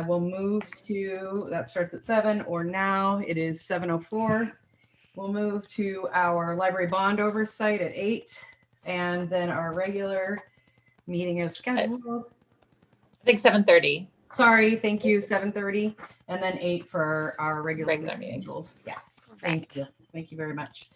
We'll move to, that starts at 7, or now it is 7:04. We'll move to our library bond oversight at 8, and then our regular meeting is scheduled. I think 7:30. Sorry, thank you, 7:30, and then 8 for our regular meeting. Yeah, thank you. Thank you very much.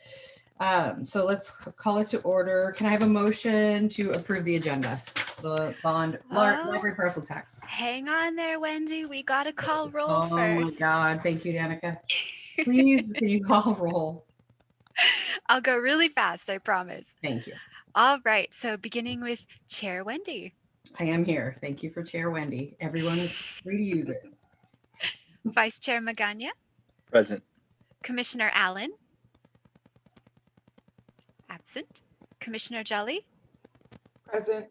So let's call it to order. Can I have a motion to approve the agenda? The bond library parcel tax. Hang on there, Wendy. We got to call roll first. Oh my God. Thank you, Danica. Please, can you call roll? I'll go really fast, I promise. Thank you. All right. So beginning with Chair Wendy. I am here. Thank you for Chair Wendy. Everyone is free to use it. Vice Chair Magana. Present. Commissioner Allen. Absent. Commissioner Jolly. Present.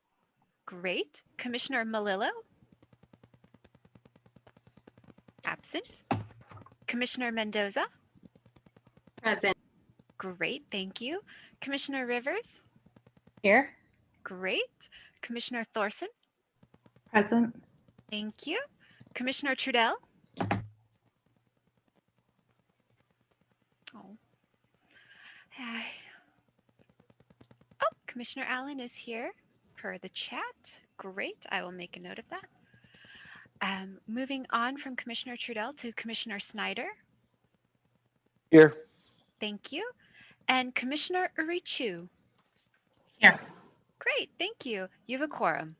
Great. Commissioner Malillo. Absent. Commissioner Mendoza. Present. Great. Thank you. Commissioner Rivers. Here. Great. Commissioner Thorson. Present. Thank you. Commissioner Trudell. Oh. Hi. Oh, Commissioner Allen is here per the chat. Great. I will make a note of that. Moving on from Commissioner Trudell to Commissioner Snyder. Here. Thank you. And Commissioner Urichu. Here. Great. Thank you. You have a quorum.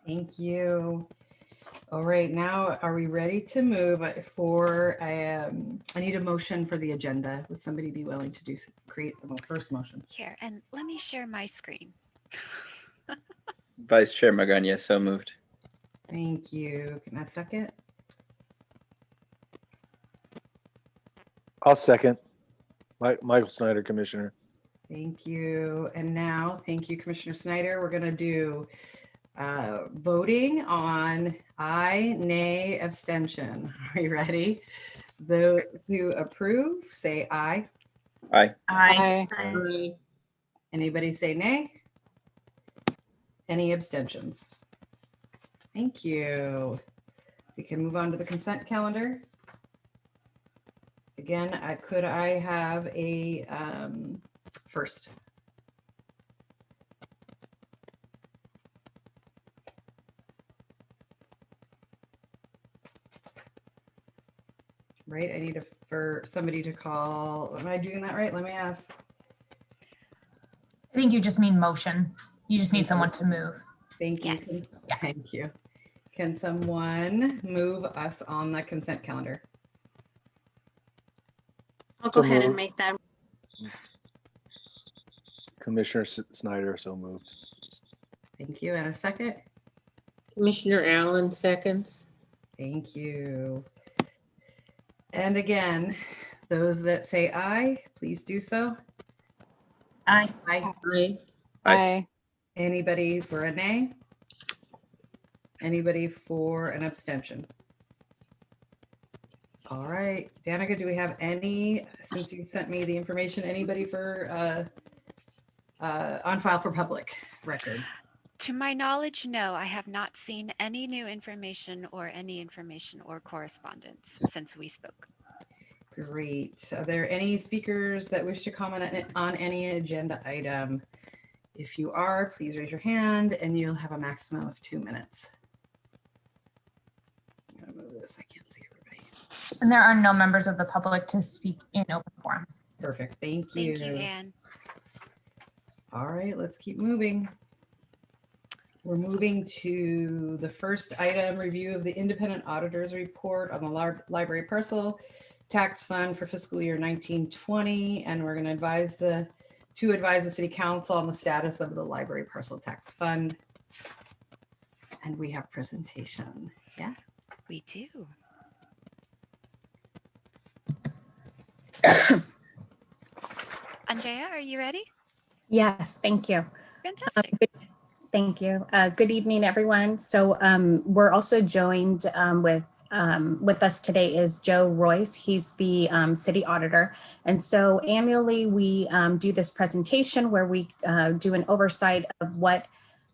Thank you. All right, now are we ready to move for, I need a motion for the agenda. Would somebody be willing to create the first motion? Here, and let me share my screen. Vice Chair Magana, so moved. Thank you. Can I second? I'll second. Michael Snyder, Commissioner. Thank you. And now, thank you, Commissioner Snyder. We're going to do voting on aye, nay, abstention. Are you ready? Those who approve, say aye. Aye. Aye. Aye. Anybody say nay? Any abstentions? Thank you. We can move on to the consent calendar. Again, could I have a first? Right, I need for somebody to call. Am I doing that right? Let me ask. I think you just mean motion. You just need someone to move. Thank you. Yes. Thank you. Can someone move us on the consent calendar? I'll go So ahead and moved. make that. Commissioner Snyder, so moved. Thank you. And a second? Commissioner Allen seconds. Thank you. And again, those that say aye, please do so. Aye. Aye. Aye. Aye. Anybody for a nay? Anybody for an abstention? All right, Danica, do we have any, since you sent me the information, anybody for on file for public record? To my knowledge, no, I have not seen any new information or correspondence since we spoke. Great. Are there any speakers that wish to comment on any agenda item? If you are, please raise your hand and you'll have a maximum of 2 minutes. I'm gonna move this, I can't see everybody. And there are no members of the public to speak in open forum. Perfect, thank you. Thank you, Anne. All right, let's keep moving. We're moving to the first item, review of the independent auditor's report on the library parcel tax fund for fiscal year 1920. And we're going to advise the city council on the status of the library parcel tax fund. And we have presentation. Yeah, We do. Andrea, are you ready? Yes, thank you. Fantastic. Thank you. Good evening, everyone. So we're also joined with us today is Joe Royce. He's the city auditor. And so annually we do this presentation where we do an oversight of what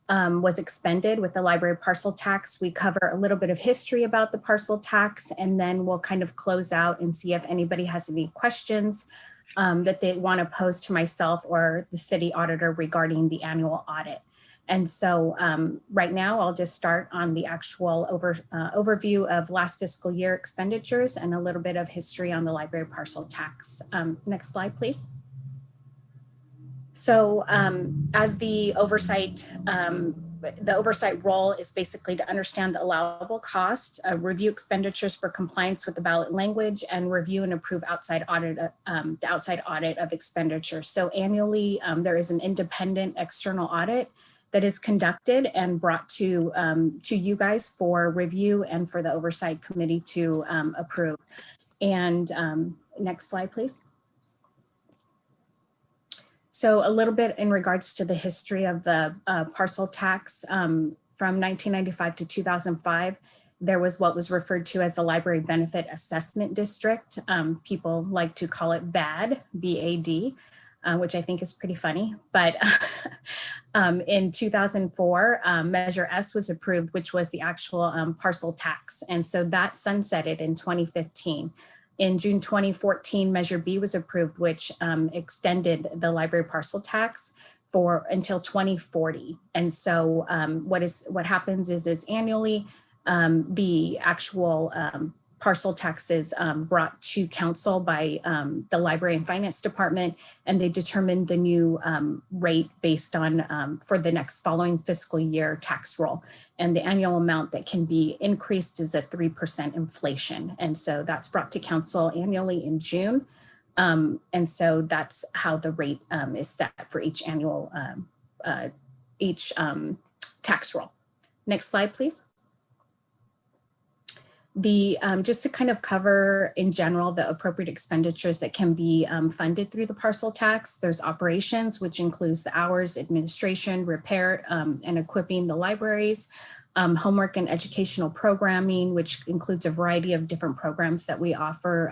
was expended with the library parcel tax. We cover a little bit of history about the parcel tax, and then we'll kind of close out and see if anybody has any questions that they want to pose to myself or the city auditor regarding the annual audit. And so right now I'll just start on the actual overview of last fiscal year expenditures and a little bit of history on the library parcel tax. Next slide, please. So as the oversight role is basically to understand the allowable cost, review expenditures for compliance with the ballot language, and review and approve the outside audit of expenditures. So annually, there is an independent external audit that is conducted and brought to you guys for review and for the oversight committee to approve. And next slide, please. So a little bit in regards to the history of the parcel tax from 1995 to 2005, there was what was referred to as the Library Benefit Assessment District. People like to call it BAD, B-A-D, which I think is pretty funny. But in 2004, Measure S was approved, which was the actual parcel tax. And so that sunsetted in 2015. In June 2014, Measure B was approved, which extended the library parcel tax for until 2040. And so what happens is annually the actual parcel tax is brought to council by the Library and Finance Department, and they determine the new rate based on for the next following fiscal year tax roll. And the annual amount that can be increased is a 3% inflation. And so that's brought to council annually in June. And so that's how the rate is set for each annual, tax roll. Next slide, please. Just to kind of cover in general the appropriate expenditures that can be funded through the parcel tax. There's operations, which includes the hours, administration, repair, and equipping the libraries, homework and educational programming, which includes a variety of different programs that we offer,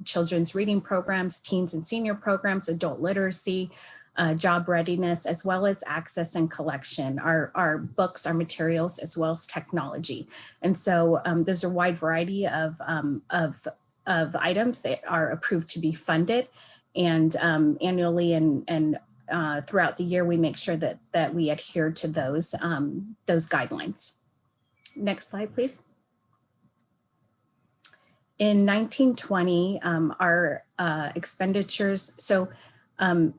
children's reading programs, teens and senior programs, adult literacy, job readiness, as well as access and collection, our books, our materials, as well as technology. And so there's a wide variety of items that are approved to be funded. And annually and throughout the year, we make sure that we adhere to those guidelines. Next slide, please. In 1920, our expenditures, so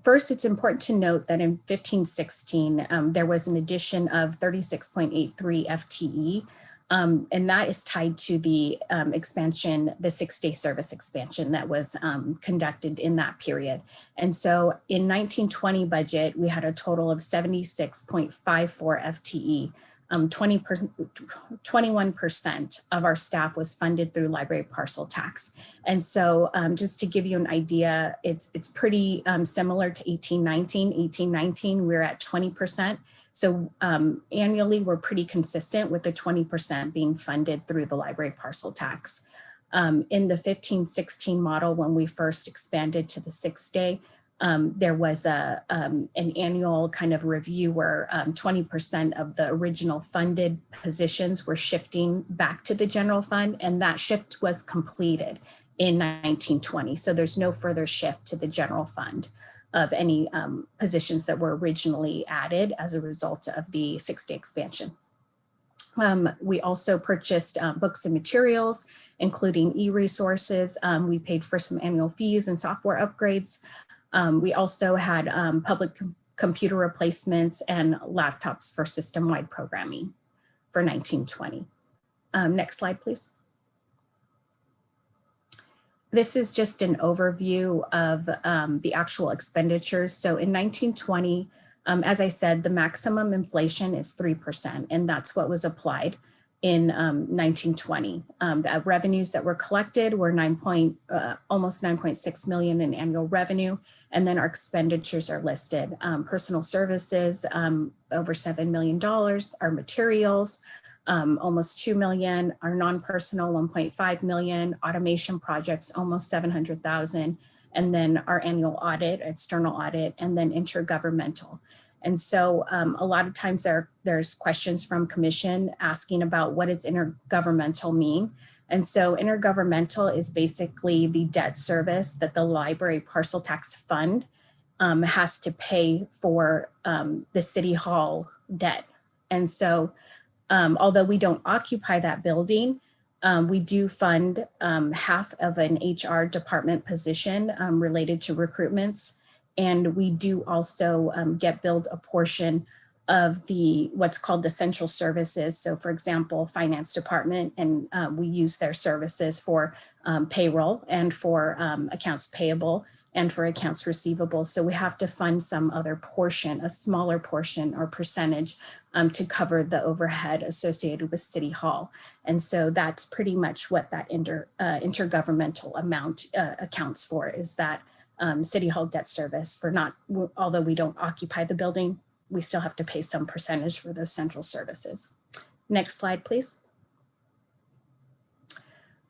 first, it's important to note that in 1516, there was an addition of 36.83 FTE, and that is tied to the expansion, the 6-day service expansion that was conducted in that period. And so in 1920 budget, we had a total of 76.54 FTE. 21% of our staff was funded through library parcel tax. And so just to give you an idea, it's pretty similar to 1819. 1819, we're at 20%. So annually, we're pretty consistent with the 20% being funded through the library parcel tax. In the 1516 model, when we first expanded to the 6-day, there was an annual kind of review where 20% of the original funded positions were shifting back to the general fund, and that shift was completed in 1920. So there's no further shift to the general fund of any positions that were originally added as a result of the 6-day expansion. We also purchased books and materials, including e-resources. We paid for some annual fees and software upgrades. We also had public computer replacements and laptops for system-wide programming for 1920. Next slide, please. This is just an overview of the actual expenditures. So in 1920, as I said, the maximum inflation is 3%, and that's what was applied in 1920. The revenues that were collected were almost 9.6 million in annual revenue. And then our expenditures are listed. Personal services, over $7 million, our materials, almost 2 million, our non-personal 1.5 million, automation projects, almost 700,000, and then our annual audit, external audit, and then intergovernmental. And so a lot of times there's questions from commission asking about what does intergovernmental mean? And so intergovernmental is basically the debt service that the library parcel tax fund has to pay for the city hall debt. And so although we don't occupy that building, we do fund half of an HR department position related to recruitments. And we do also get billed a portion of what's called the central services. So for example, finance department, and we use their services for payroll and for accounts payable and for accounts receivable. So we have to fund some other portion, a smaller portion or percentage to cover the overhead associated with City Hall. And so that's pretty much what that intergovernmental amount accounts for, is that City Hall debt service for although we don't occupy the building, we still have to pay some percentage for those central services. Next slide, please.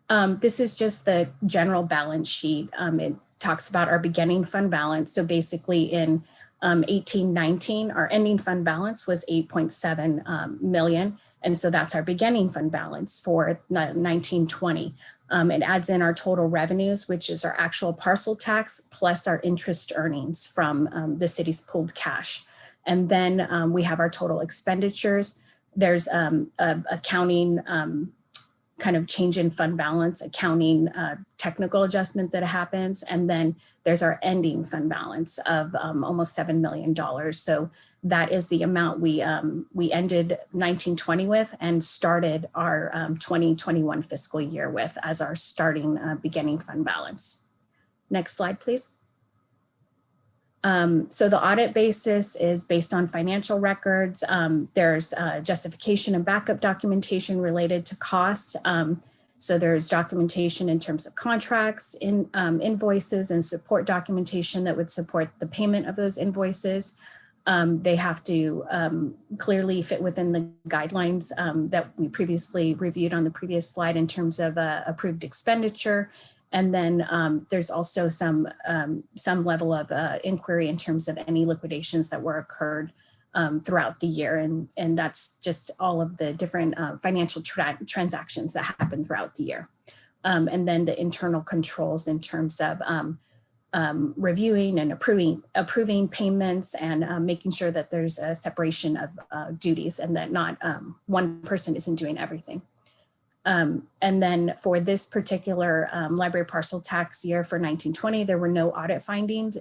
This is just the general balance sheet. It talks about our beginning fund balance. So basically in 1819, our ending fund balance was 8.7 million. And so that's our beginning fund balance for 1920. It adds in our total revenues, which is our actual parcel tax plus our interest earnings from the city's pooled cash. And then we have our total expenditures. There's accounting kind of change in fund balance, accounting technical adjustment that happens. And then there's our ending fund balance of almost $7 million. So that is the amount we ended 1920 with and started our 2021 fiscal year with as our starting beginning fund balance. Next slide, please. So the audit basis is based on financial records. There's justification and backup documentation related to cost. So there's documentation in terms of contracts, invoices, and support documentation that would support the payment of those invoices. They have to clearly fit within the guidelines that we previously reviewed on the previous slide in terms of approved expenditure. And then there's also some level of inquiry in terms of any liquidations that were occurred throughout the year. And that's just all of the different financial transactions that happen throughout the year. And then the internal controls in terms of reviewing and approving payments and making sure that there's a separation of duties and that not one person isn't doing everything. And then for this particular library parcel tax year for 1920, there were no audit findings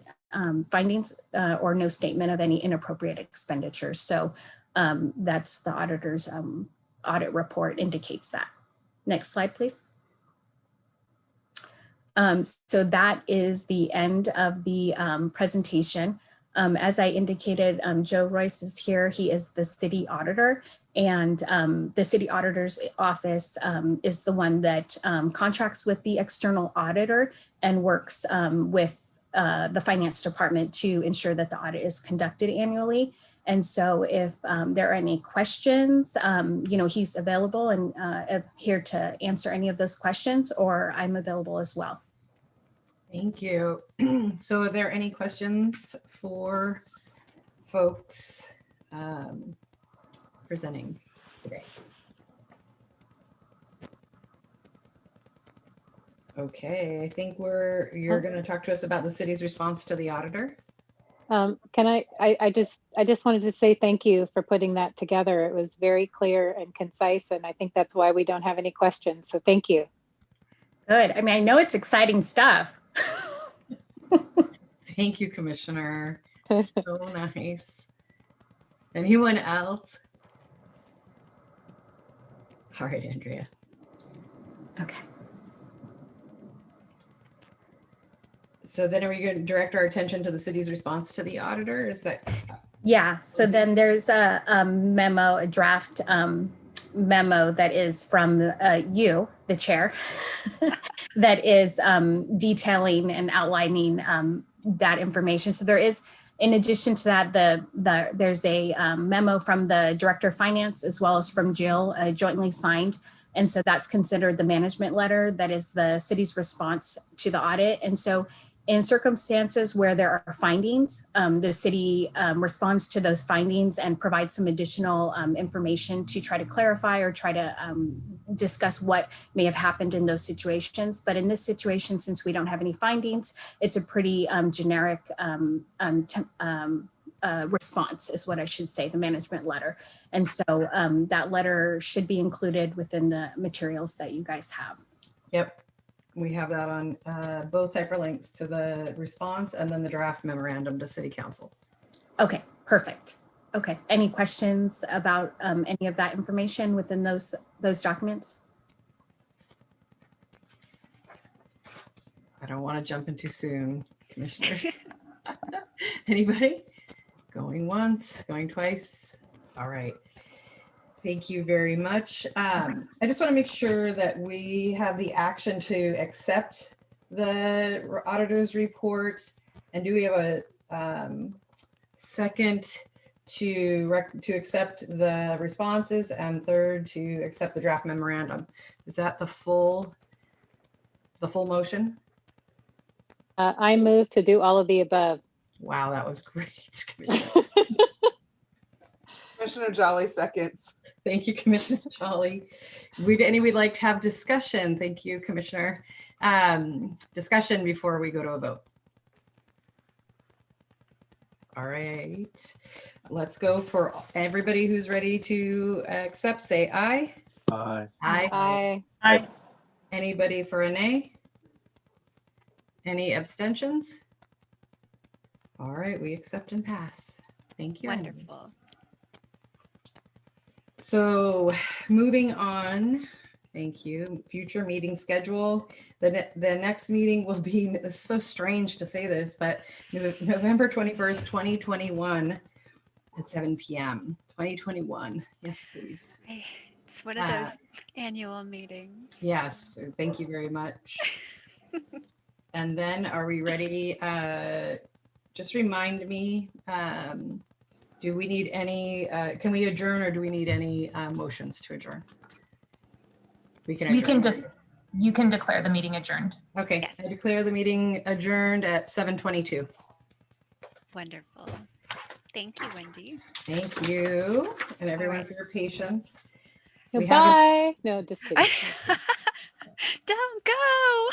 or no statement of any inappropriate expenditures. So that's the auditor's audit report indicates that. Next slide, please. So that is the end of the presentation. As I indicated, Joe Royce is here. He is the city auditor, and the city auditor's office is the one that contracts with the external auditor and works with the finance department to ensure that the audit is conducted annually. And so if there are any questions, he's available and here to answer any of those questions, or I'm available as well. Thank you. So are there any questions for folks presenting today? Okay, I think you're going to talk to us about the city's response to the auditor. I just wanted to say thank you for putting that together. It was very clear and concise, and I think that's why we don't have any questions. So thank you. Good. I mean, I know it's exciting stuff. Thank you, Commissioner. So nice. Anyone else? All right, Andrea. Okay. So then are we going to direct our attention to the city's response to the auditor? Is that? Yeah. So then there's a memo, a draft memo that is from you, the chair, that is detailing and outlining that information. So there is, in addition to that, there's a memo from the director of finance as well as from Jill, jointly signed. And so that's considered the management letter that is the city's response to the audit. And so In circumstances where there are findings, the city responds to those findings and provides some additional information to try to clarify or try to discuss what may have happened in those situations. But in this situation, since we don't have any findings, it's a pretty generic response is what I should say, the management letter. And so that letter should be included within the materials that you guys have. Yep. We have that on both hyperlinks to the response and then the draft memorandum to City Council. Okay, perfect. Okay, any questions about any of that information within those documents? I don't want to jump in too soon, Commissioner. Anybody? Going once, going twice. All right. Thank you very much. I just want to make sure that we have the action to accept the auditor's report. And do we have a second to accept the responses, and third to accept the draft memorandum? Is that the full motion? I move to do all of the above. Wow, that was great, Commissioner. Commissioner Jolly seconds. Thank you, Commissioner Jolly. We'd like to have discussion. Thank you, Commissioner. Discussion before we go to a vote. All right, let's go for everybody who's ready to accept, say aye. Aye. Aye. Aye. Anybody for a nay? Any abstentions? All right, we accept and pass. Thank you. Wonderful. So moving on, thank you. Future meeting schedule. The next meeting will be, it's so strange to say this, but November 21st, 2021 at 7 p.m. 2021. Yes, please. It's one of those annual meetings. Yes, thank you very much. And then are we ready? Just remind me, do we need any, can we adjourn, or do we need any motions to adjourn? We can adjourn. You can declare the meeting adjourned. Okay, Yes. I declare the meeting adjourned at 7:22. Wonderful. Thank you, Wendy. Thank you, and everyone right. for your patience. We haven't- Goodbye. No, just kidding. Don't go.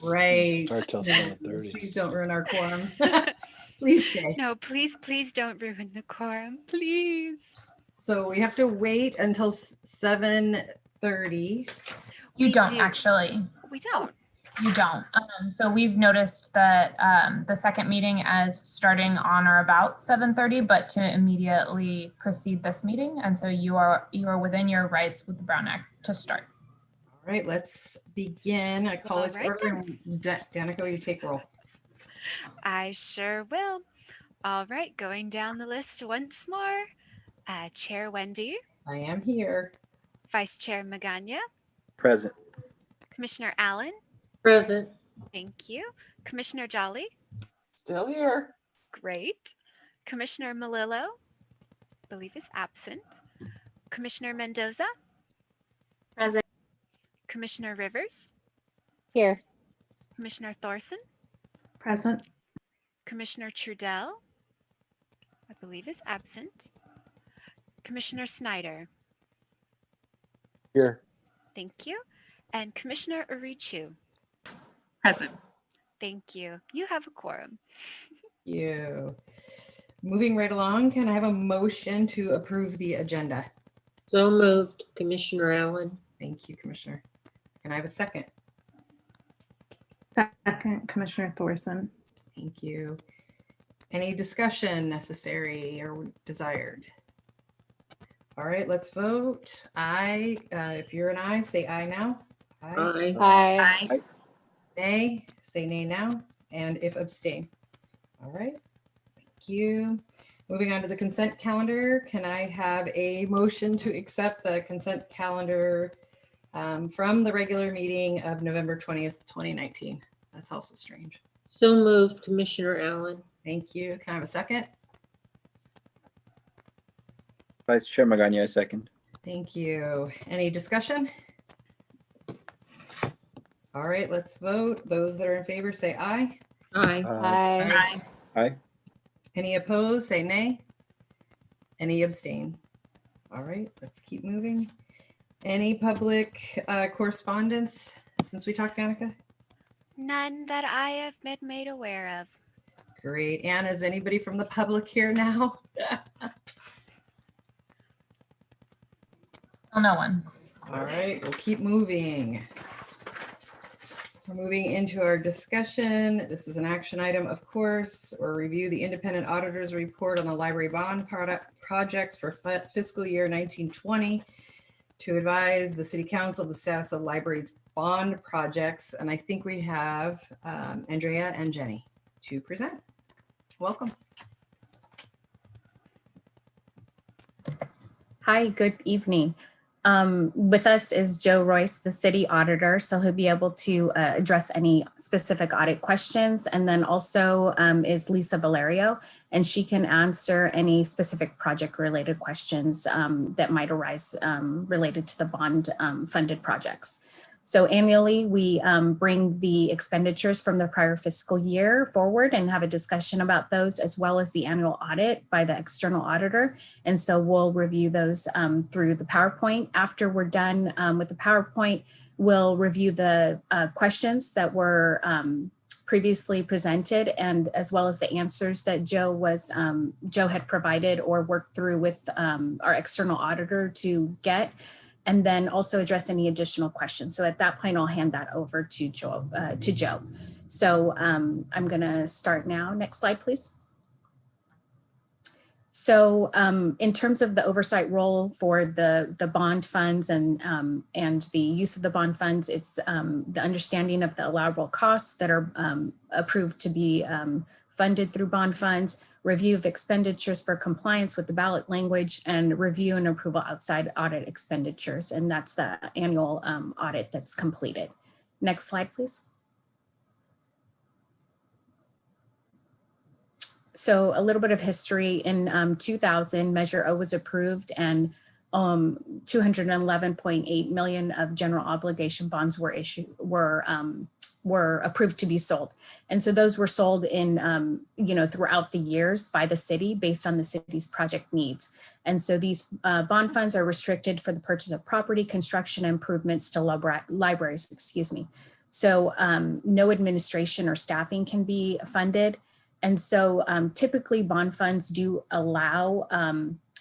Right. Start till 7:30. Please don't ruin our quorum. Please stay. No, please don't ruin the quorum, please. So we have to wait until 7:30. You We don't do. actually. We don't. You don't. So we've noticed that the second meeting as starting on or about 7:30, but to immediately precede this meeting. And so you are within your rights with the Brown Act to start. All right, let's begin. I call it to All right, order. Danica, you take roll. I sure will. All right, going down the list once more. Chair Wendy, I am here. Vice Chair Magana, Present. Commissioner Allen, Present. thank you. Commissioner Jolly, Still here. great. Commissioner Malillo, I believe is absent. Commissioner Mendoza, Present. Commissioner Rivers, Here. Commissioner Thorson, Present. Commissioner Trudell, I believe is absent. Commissioner Snyder, Here. thank you. And Commissioner Urichu, Present. thank you. You have a quorum. You. Moving right along, can I have a motion to approve the agenda? So moved, Commissioner Allen. Thank you, Commissioner. Can I have a second? Second, Commissioner Thorson. Thank you. Any discussion necessary or desired? All right, let's vote. Aye. If you're an aye, say aye now. Aye. Aye. Aye. Nay, say nay now. And if abstain. All right. Thank you. Moving on to the consent calendar, can I have a motion to accept the consent calendar from the regular meeting of November 20th, 2019? That's also strange. So moved, Commissioner Allen. Thank you. Can I have a second? Vice Chair Magana, second. Thank you. Any discussion? All right, let's vote. Those that are in favor say aye. Aye. Aye. Aye. Any opposed, say nay. Any abstain? All right, let's keep moving. Any public correspondence since we talked, Danica? None that I have been made aware of. Great. Anna, is anybody from the public here now? Still no one. All right, we'll keep moving. We're moving into our discussion. This is an action item, of course, or review the independent auditor's report on the library bond projects for fiscal year 1920 to advise the city council the status of library's bond projects. And I think we have Andrea and Jenny to present. Welcome. Hi, good evening. With us is Joe Royce, the city auditor, so he'll be able to address any specific audit questions. And then also is Lisa Valerio, and she can answer any specific project related questions that might arise related to the bond funded projects. So annually, we bring the expenditures from the prior fiscal year forward and have a discussion about those, as well as the annual audit by the external auditor. And so we'll review those through the PowerPoint. After we're done with the PowerPoint, we'll review the questions that were previously presented, and as well as the answers that Joe had provided or worked through with our external auditor to get, and then also address any additional questions. So at that point, I'll hand that over to Joe. So I'm going to start now. Next slide, please. So in terms of the oversight role for the bond funds and the use of the bond funds, it's the understanding of the allowable costs that are approved to be funded through bond funds, review of expenditures for compliance with the ballot language, and review and approval outside audit expenditures. And that's the annual audit that's completed. Next slide, please. So a little bit of history. In 2000, Measure O was approved, and 211.8 million of general obligation bonds were approved to be sold. And so those were sold in, throughout the years by the city based on the city's project needs. And so these bond funds are restricted for the purchase of property, construction, improvements to libraries, So no administration or staffing can be funded. And so typically bond funds do allow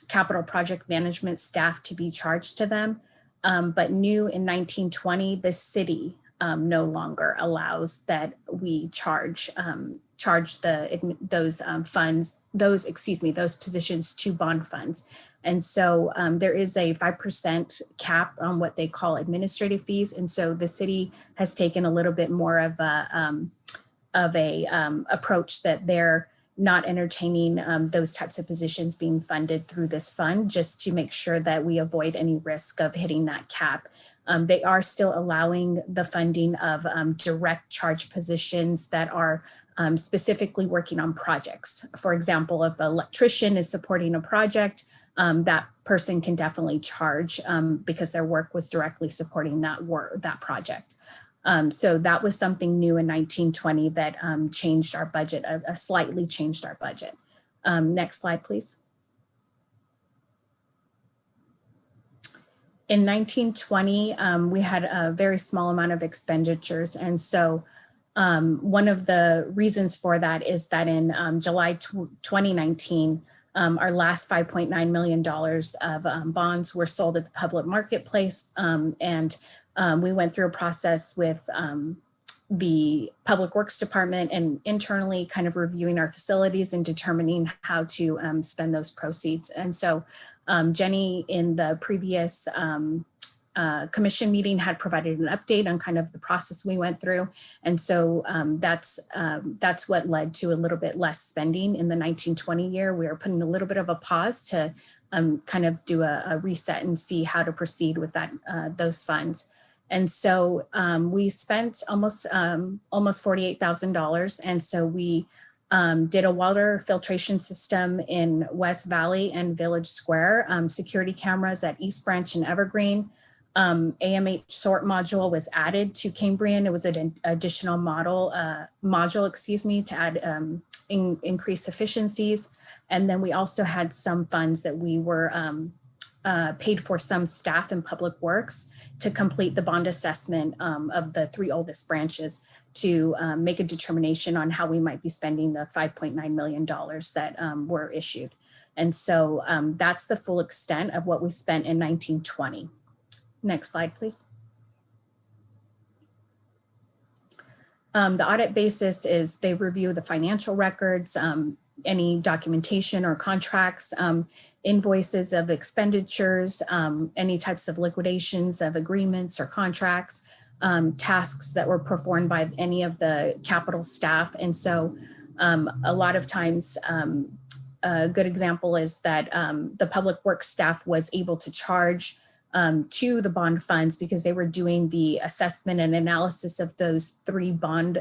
capital project management staff to be charged to them. But new in 1920, the city no longer allows that we charge those positions to bond funds. And so there is a 5% cap on what they call administrative fees. And so the city has taken a little bit more of a approach that they're not entertaining those types of positions being funded through this fund, just to make sure that we avoid any risk of hitting that cap. They are still allowing the funding of direct charge positions that are specifically working on projects. For example, if an electrician is supporting a project, that person can definitely charge because their work was directly supporting that project. So that was something new in 1920 that changed our budget, slightly changed our budget. Next slide, please. In 1920, we had a very small amount of expenditures. And so one of the reasons for that is that in July 2019, our last $5.9 million of bonds were sold at the public marketplace. And we went through a process with the Public Works Department and internally kind of reviewing our facilities and determining how to spend those proceeds. And so Jenny in the previous commission meeting had provided an update on kind of the process we went through. And so that's what led to a little bit less spending in the 1920 year. We were putting a little bit of a pause to kind of do a reset and see how to proceed with that those funds. And so we spent almost $48,000. And so we did a water filtration system in West Valley and Village Square, security cameras at East Branch and Evergreen, AMH sort module was added to Cambrian. It was an additional module, excuse me, to add increase efficiencies. And then we also had some funds that we were paid for some staff in public works to complete the bond assessment of the 3 oldest branches to make a determination on how we might be spending the $5.9 million that were issued. And so that's the full extent of what we spent in 1920. Next slide, please. The audit basis is they review the financial records, any documentation or contracts, invoices of expenditures, any types of liquidations of agreements or contracts, tasks that were performed by any of the capital staff. And so a lot of times, a good example is that the public works staff was able to charge to the bond funds because they were doing the assessment and analysis of those 3 bond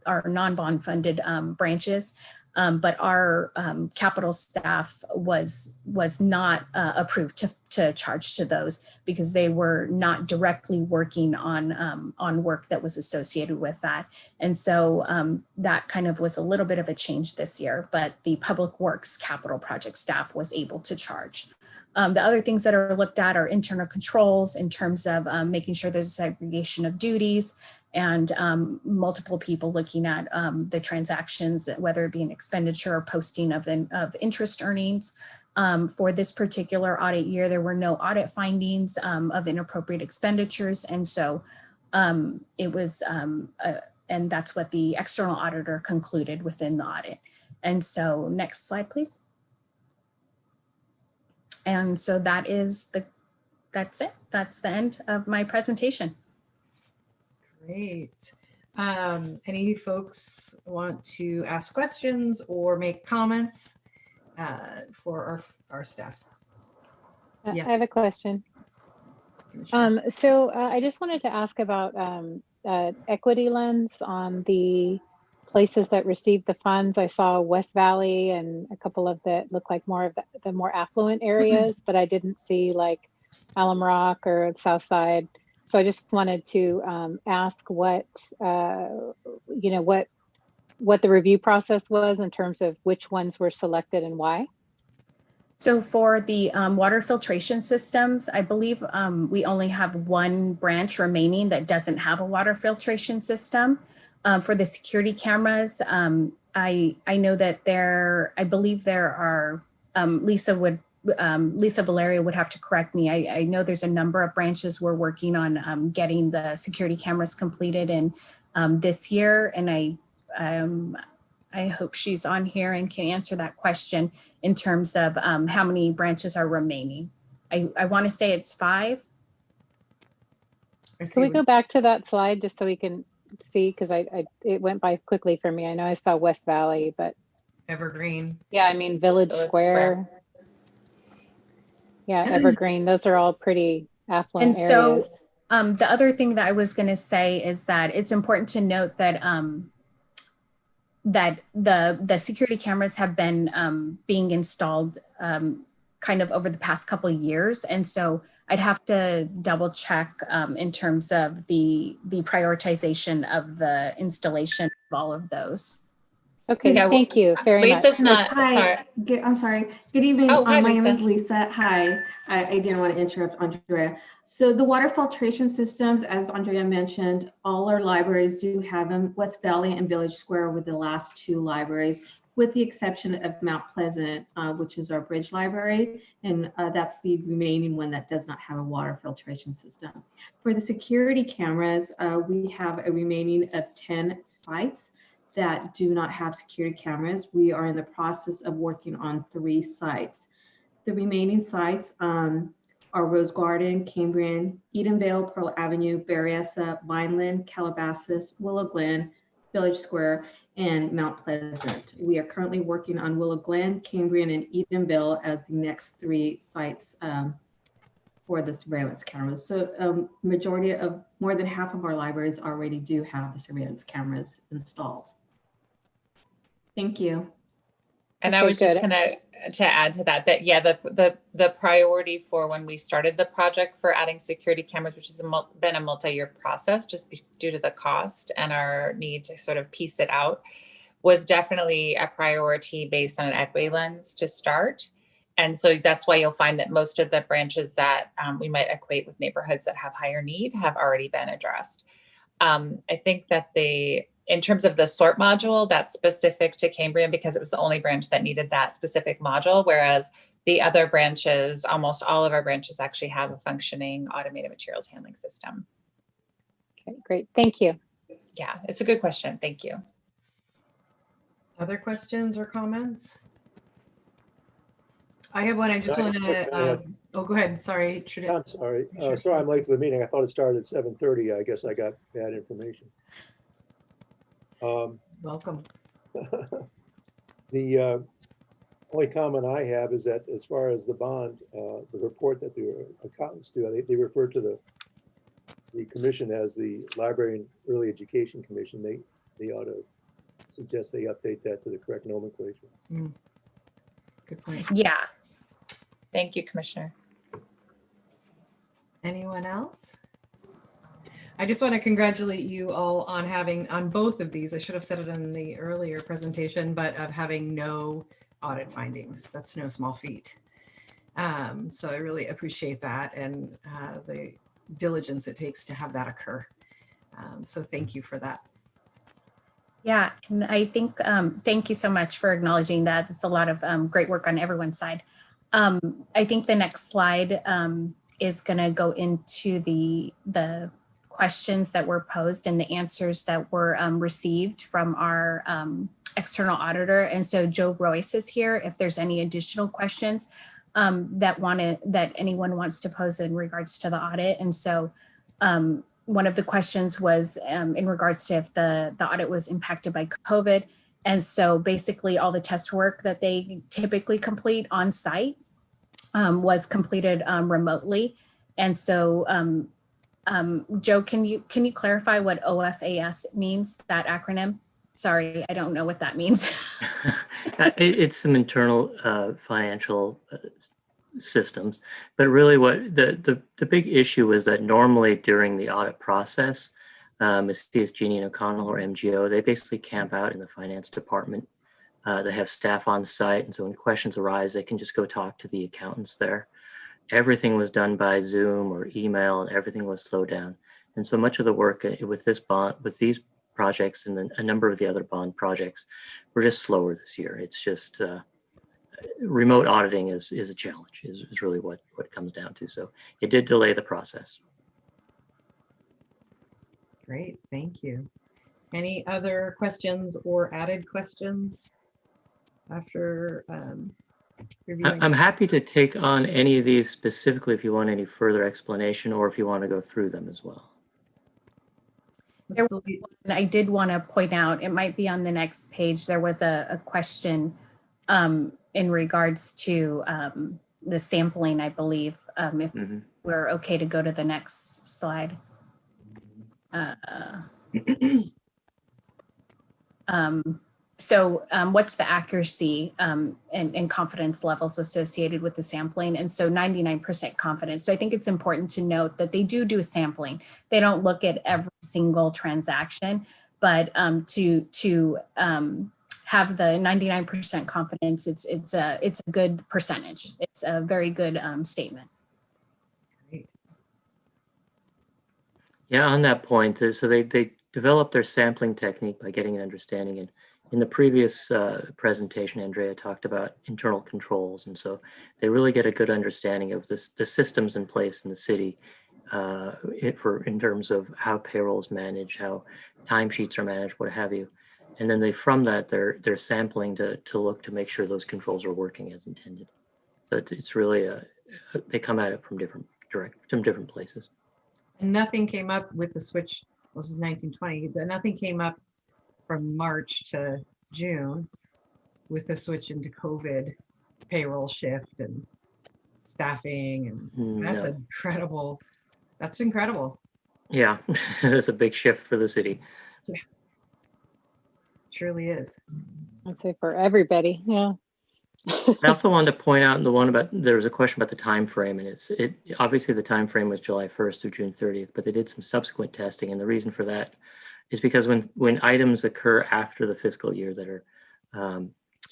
or non-bond funded branches. But our capital staff was not approved to charge to those because they were not directly working on work that was associated with that. And so that kind of was a little bit of a change this year, but the public works capital project staff was able to charge. The other things that are looked at are internal controls in terms of making sure there's a segregation of duties and multiple people looking at the transactions, whether it be an expenditure or posting of interest earnings. For this particular audit year, there were no audit findings of inappropriate expenditures. And so it was, and that's what the external auditor concluded within the audit. And so next slide, please. And so that's it. That's the end of my presentation. Great. Any folks want to ask questions or make comments for our staff? Yeah. I have a question. So I just wanted to ask about equity lens on the places that received the funds. I saw West Valley and a couple of that look like more of the more affluent areas, but I didn't see like Alum Rock or South Side. So I just wanted to ask what what the review process was in terms of which ones were selected and why. So for the water filtration systems, I believe we only have 1 branch remaining that doesn't have a water filtration system. For the security cameras, I know that I believe there are, Lisa Valeria would have to correct me. I know there's a number of branches we're working on getting the security cameras completed in this year. And I hope she's on here and can answer that question in terms of how many branches are remaining. I want to say it's 5. Can we go back to that slide just so we can see, because it went by quickly for me. I know I saw West Valley, but Evergreen. yeah, I mean Village Square. Yeah, Evergreen. Those are all pretty affluent and so, areas. The other thing that I was going to say is that it's important to note that that the security cameras have been being installed kind of over the past couple of years, and so I'd have to double check in terms of the prioritization of the installation of all of those. Okay, Yeah, thank you very Lisa's much. not. I'm sorry. Good evening. Oh, hi, my name is Lisa. Lisa. Hi. I didn't want to interrupt Andrea. So the water filtration systems, as Andrea mentioned, all our libraries do have them. West Valley and Village Square were the last 2 libraries, with the exception of Mount Pleasant, which is our bridge library. And that's the remaining one that does not have a water filtration system. For the security cameras, we have a remaining of 10 sites that do not have security cameras. We are in the process of working on 3 sites. The remaining sites are Rose Garden, Cambrian, Edenvale, Pearl Avenue, Berryessa, Vineland, Calabasas, Willow Glen, Village Square, and Mount Pleasant. We are currently working on Willow Glen, Cambrian, and Edenvale as the next 3 sites for the surveillance cameras. So majority of, more than half of our libraries already do have the surveillance cameras installed. Thank you. And I Okay, was just good. to add to that, yeah, the priority for when we started the project for adding security cameras, which has been a multi-year process just due to the cost and our need to sort of piece it out, was definitely a priority based on an equity lens to start. And so that's why you'll find that most of the branches that we might equate with neighborhoods that have higher need have already been addressed. I think that in terms of the sort module, that's specific to Cambrian because it was the only branch that needed that specific module, whereas the other branches, almost all of our branches actually have a functioning automated materials handling system. Okay, great. Thank you. Yeah, it's a good question. Thank you. Other questions or comments? I have one. I just want to, oh, go ahead. Sorry. I'm sorry. Sure. Sorry, I'm late to the meeting. I thought it started at 7:30. I guess I got bad information. Welcome. The only comment I have is that as far as the bond, the report that the accountants do, they refer to the commission as the Library and Early Education Commission. They ought to suggest they update that to the correct nomenclature. Good point. Yeah. Thank you, Commissioner. Anyone else? I just want to congratulate you all on both of these. I should have said it in the earlier presentation, but of having no audit findings. That's no small feat. So I really appreciate that and the diligence it takes to have that occur. So thank you for that. Yeah, and I think, thank you so much for acknowledging that. It's a lot of great work on everyone's side. I think the next slide is going to go into the questions that were posed and the answers that were received from our external auditor. And so Joe Royce is here if there's any additional questions that anyone wants to pose in regards to the audit. And so one of the questions was in regards to if the audit was impacted by COVID. And so basically all the test work that they typically complete on site was completed remotely. And so Joe, can you clarify what OFAS means, that acronym? Sorry, I don't know what that means. It's some internal financial systems, but really what the big issue is that normally during the audit process, as Jeannie and O'Connell or MGO, they basically camp out in the finance department. They have staff on site, and so when questions arise, they can just go talk to the accountants there. Everything was done by Zoom or email, and everything was slowed down. And so much of the work with these projects and then a number of the other bond projects were just slower this year. It's just remote auditing is a challenge, is really what it comes down to. So it did delay the process. Great, thank you. Any other questions or added questions after reviewing? I'm happy to take on any of these specifically if you want any further explanation or if you want to go through them as well. I did want to point out, it might be on the next page, there was a question in regards to the sampling, I believe, if we're okay to go to the next slide. So what's the accuracy and confidence levels associated with the sampling? And so 99% confidence. So I think it's important to note that they do sampling. They don't look at every single transaction, but to have the 99% confidence, it's a good percentage. It's a very good statement. Yeah, on that point, so they developed their sampling technique by getting an understanding. And in the previous presentation, Andrea talked about internal controls. And so they really get a good understanding of the systems in place in the city in terms of how payroll is managed, how timesheets are managed, what have you. And then from that, they're sampling to look to make sure those controls are working as intended. So it's really they come at it from different places. And nothing came up with the switch. This is 1920, but nothing came up from March to June with the switch into COVID payroll shift and staffing. And that's incredible. That's incredible. Yeah, it's a big shift for the city. Yeah. Truly is. I'd say for everybody. Yeah. I also wanted to point out there was a question about the time frame, and obviously the time frame was July 1st through June 30th, but they did some subsequent testing, and the reason for that is because when items occur after the fiscal year that are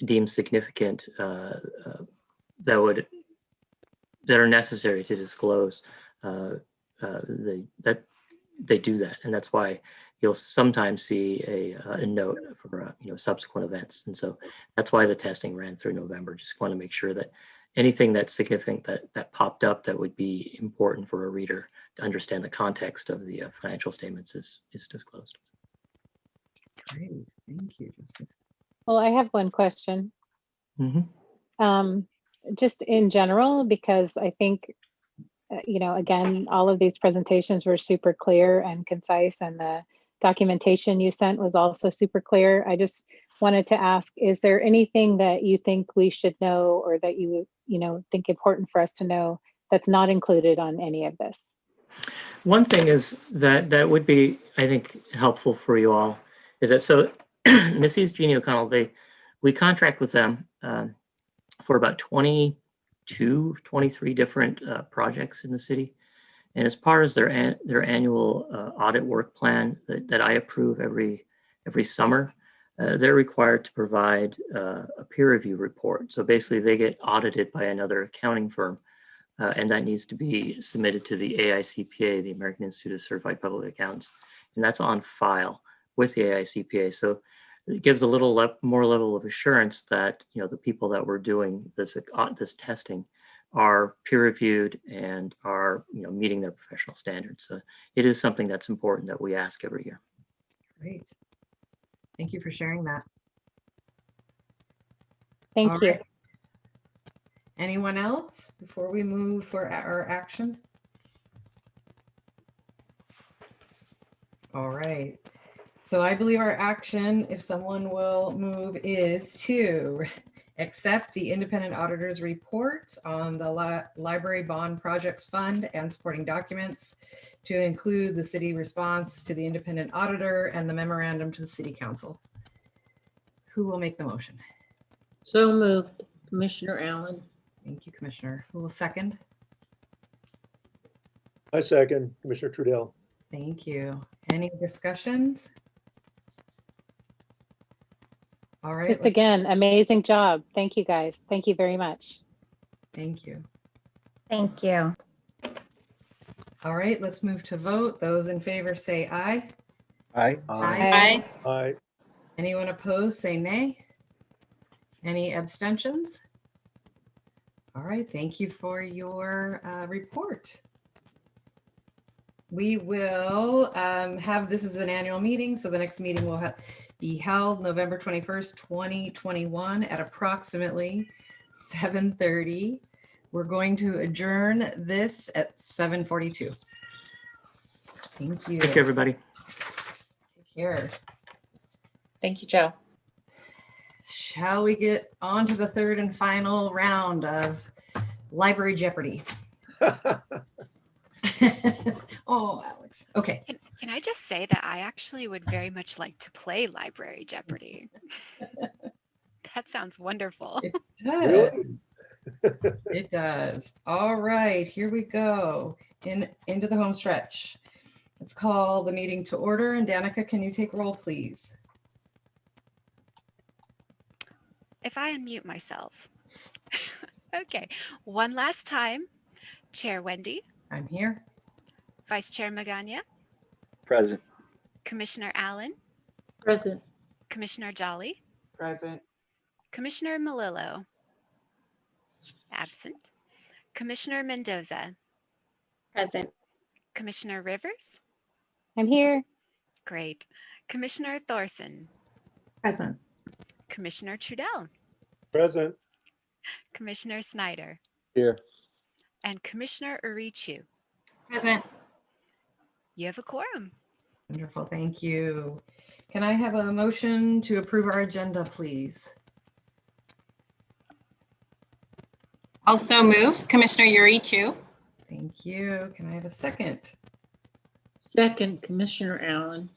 deemed significant, that are necessary to disclose, they do that, and that's why you'll sometimes see a note for subsequent events, and so that's why the testing ran through November. Just want to make sure that anything that's significant that popped up that would be important for a reader to understand the context of the financial statements is disclosed. Great, thank you, Joseph. Well, I have one question. Just in general, because I think, again, all of these presentations were super clear and concise, and the documentation you sent was also super clear. I just wanted to ask, is there anything that you think we should know, or that you think important for us to know that's not included on any of this? One thing is that would be, I think, helpful for you all is that, so Mrs. Jeannie O'Connell, we contract with them for about 22, 23 different projects in the city. And as part of their annual audit work plan that I approve every summer, they're required to provide a peer review report. So basically they get audited by another accounting firm, and that needs to be submitted to the AICPA, the American Institute of Certified Public Accountants, and that's on file with the AICPA. So it gives a little more level of assurance that the people that were doing this testing are peer reviewed and are meeting their professional standards. So it is something that's important that we ask every year. Great. Thank you for sharing that. Thank you. Right. Anyone else before we move for our action? All right. So I believe our action, if someone will move, is to accept the independent auditor's report on the Library Bond Projects Fund and supporting documents, to include the city response to the independent auditor and the memorandum to the city council. Who will make the motion? So moved, Commissioner Allen. Thank you, Commissioner. Who will second? I second, Commissioner Trudell. Thank you. Any discussions? All right. Just again, amazing job. Thank you, guys. Thank you very much. Thank you. Thank you. All right, let's move to vote. Those in favor say aye. Aye. Aye. Aye. Anyone opposed, say nay. Any abstentions? All right, thank you for your report. We will have, this is an annual meeting, so the next meeting will be held November 21st, 2021 at approximately 7:30. We're going to adjourn this at 7:42. Thank you. Thank you, everybody. Take care. Thank you, Joe. Shall we get on to the third and final round of Library Jeopardy? Oh, Alex. Okay. Can I just say that I actually would very much like to play Library Jeopardy? That sounds wonderful. It does. Really? It does. All right, here we go. Into the home stretch. Let's call the meeting to order. And Danica, can you take roll, please? If I unmute myself. Okay, one last time. Chair Wendy, I'm here. Vice Chair Magana, Present. Commissioner Allen, Present. Commissioner Jolly, Present. Commissioner Malillo, absent, Commissioner Mendoza, Present. Commissioner Rivers, I'm here. great, Commissioner Thorson, Present. Commissioner Trudell, Present. Commissioner Snyder, Here. and Commissioner Urichu. Present. You have a quorum. Wonderful, thank you. Can I have a motion to approve our agenda, please? Also moved, Commissioner Urichu. Thank you. Can I have a second? Second, Commissioner Allen.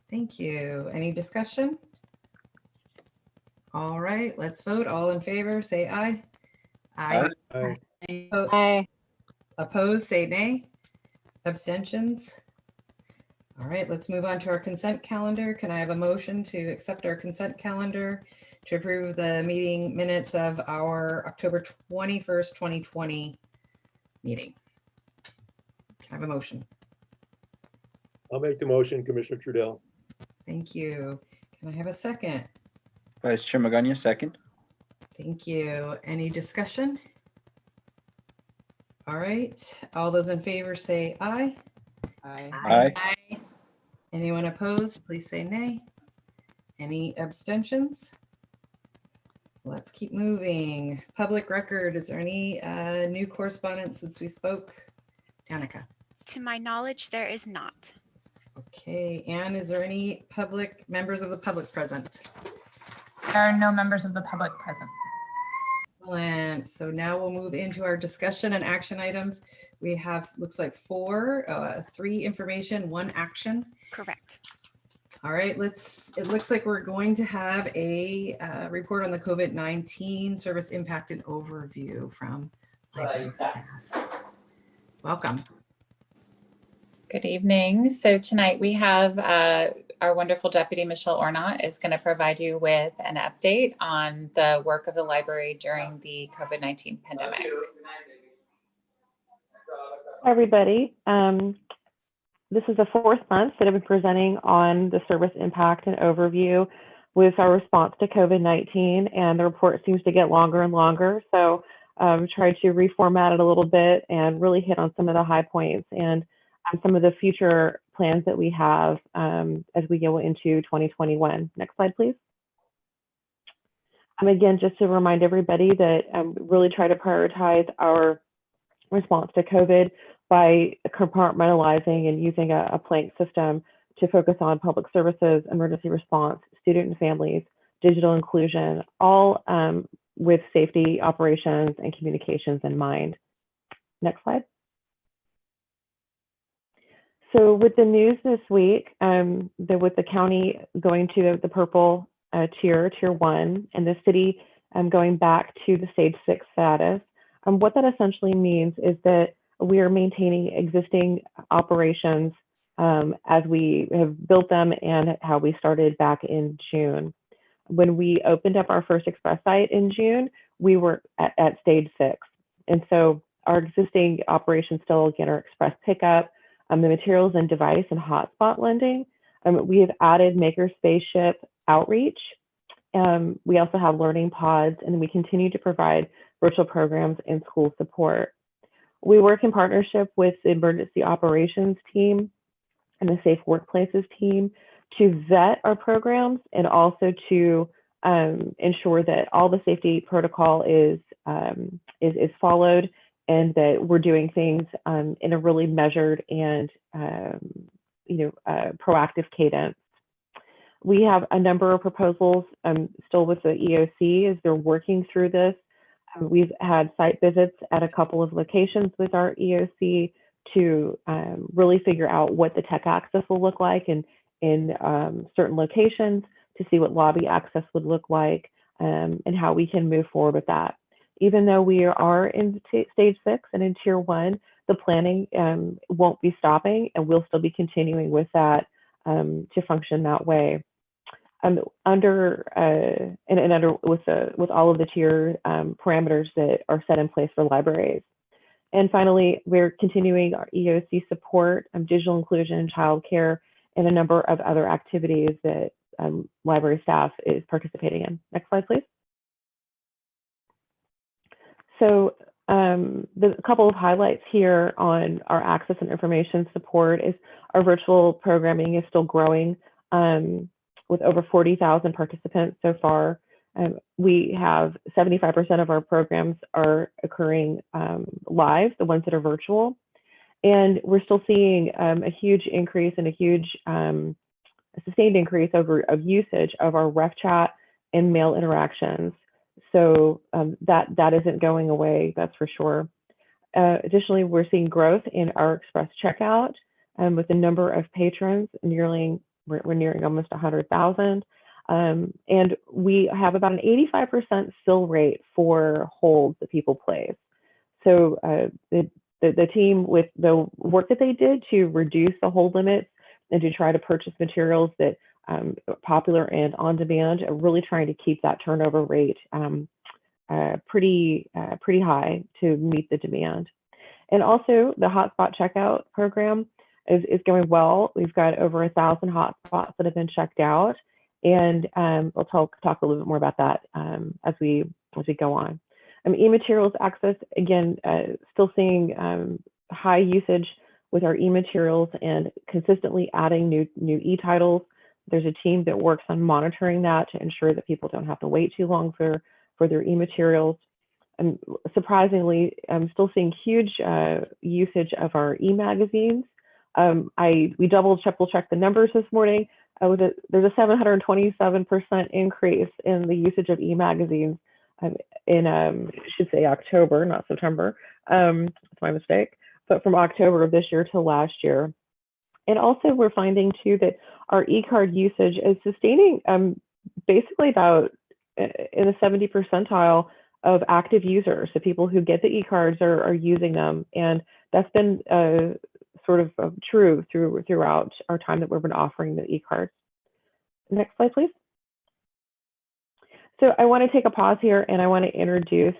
Thank you. Any discussion? All right, let's vote. All in favor, say aye. Aye. Aye. Aye. Opposed, say nay. Abstentions? All right, let's move on to our consent calendar. Can I have a motion to accept our consent calendar to approve the meeting minutes of our October 21st, 2020 meeting? Can I have a motion? I'll make the motion, Commissioner Trudell. Thank you. Can I have a second? Vice Chair Magana, second. Thank you. Any discussion? All right, all those in favor say aye. Aye. Aye. Anyone opposed, please say nay. Any abstentions? Let's keep moving. Public record, is there any new correspondence since we spoke? Danica. To my knowledge, there is not. Okay, Anne, is there any members of the public present? There are no members of the public present. Excellent. So now we'll move into our discussion and action items. We have, looks like 4, 3 information, 1 action. Correct. All right, it looks like we're going to have a report on the COVID-19 service impact and overview from library staff. Welcome. Good evening. So tonight we have our wonderful Deputy Michelle Ornat is going to provide you with an update on the work of the library during the COVID-19 pandemic. Hi, everybody. This is the 4th month that I've been presenting on the service impact and overview with our response to COVID-19, and the report seems to get longer and longer. So tried to reformat it a little bit and really hit on some of the high points and some of the future plans that we have as we go into 2021. Next slide, please. Again, just to remind everybody that really try to prioritize our response to COVID by compartmentalizing and using a plank system to focus on public services, emergency response, student and families, digital inclusion, all with safety, operations, and communications in mind. Next slide. So with the news this week, with the county going to the purple tier 1, and the city going back to the stage 6 status, what that essentially means is that we are maintaining existing operations as we have built them and how we started back in June. When we opened up our first express site in June, we were at stage 6. And so our existing operations still, again, are express pickup, the materials and device and hotspot lending. We have added makerspace ship outreach. We also have learning pods, and we continue to provide virtual programs and school support. We work in partnership with the emergency operations team and the safe workplaces team to vet our programs and also to ensure that all the safety protocol is followed and that we're doing things in a really measured and proactive cadence. We have a number of proposals still with the EOC as they're working through this. We've had site visits at a couple of locations with our EOC to really figure out what the tech access will look like in certain locations, to see what lobby access would look like, and how we can move forward with that. Even though we are in stage 6 and in tier 1, the planning won't be stopping, and we'll still be continuing with that to function that way. With all of the tier parameters that are set in place for libraries. And finally, we're continuing our EOC support, digital inclusion, childcare, and a number of other activities that library staff is participating in. Next slide, please. So the couple of highlights here on our access and information support is our virtual programming is still growing with over 40,000 participants so far. We have 75% of our programs are occurring live, the ones that are virtual. And we're still seeing a huge increase and a sustained increase of usage of our ref chat and mail interactions. So that isn't going away, that's for sure. Additionally, we're seeing growth in our express checkout with the number of patrons we're nearing almost 100,000. And we have about an 85% fill rate for holds that people place. So the team, with the work that they did to reduce the hold limits and to try to purchase materials that popular and on demand, are really trying to keep that turnover rate pretty high to meet the demand. And also the Hotspot checkout program is going well. We've got over 1,000 hotspots that have been checked out, and we'll talk a little bit more about that as we go on. E-materials access, again, still seeing high usage with our e-materials and consistently adding new e-titles. There's a team that works on monitoring that to ensure that people don't have to wait too long for their e-materials. And surprisingly, I'm still seeing huge usage of our e-magazines. We triple checked the numbers this morning. There's a 727% increase in the usage of e-magazines in, I should say October, not September. That's my mistake. But from October of this year to last year. And also we're finding too that our e-card usage is sustaining basically about in the 70 percentile of active users. So people who get the e-cards are using them. And that's been sort of true throughout our time that we've been offering the e-cards. Next slide, please. So I want to take a pause here and I want to introduce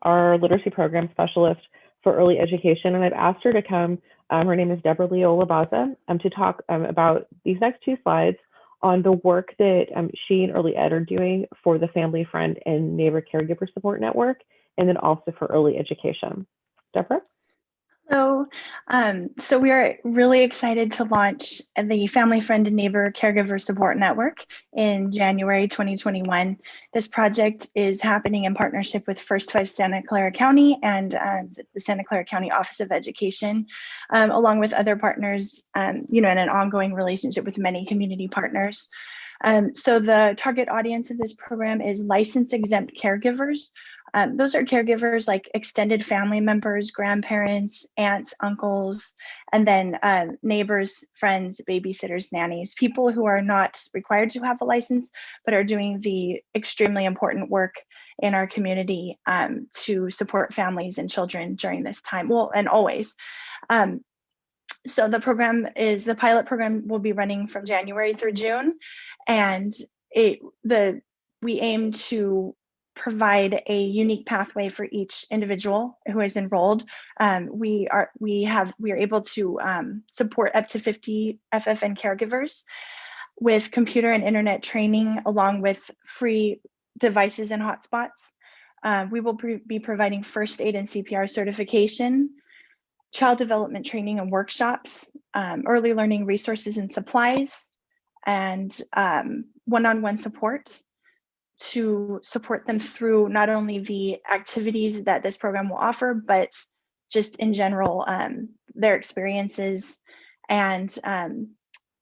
our literacy program specialist for early education. And I've asked her to come. Her name is Deborah Leola Baza, to talk about these next two slides on the work that she and Early Ed are doing for the Family, Friend, and Neighbor Caregiver Support Network, and then also for early education. Deborah? Hello. So we are really excited to launch the Family, Friend, and Neighbor Caregiver Support Network in January 2021. This project is happening in partnership with First Five Santa Clara County and the Santa Clara County Office of Education, along with other partners, in an ongoing relationship with many community partners. So the target audience of this program is license exempt caregivers. Those are caregivers like extended family members, grandparents, aunts, uncles, and then neighbors, friends, babysitters, nannies, people who are not required to have a license, but are doing the extremely important work in our community to support families and children during this time, well, and always. So the pilot program will be running from January through June, and we aim to provide a unique pathway for each individual who is enrolled. We are able to support up to 50 FFN caregivers with computer and internet training, along with free devices and hotspots. We will be providing first aid and CPR certification, child development training and workshops, early learning resources and supplies, and one-on-one support to support them through not only the activities that this program will offer, but just in general, their experiences. And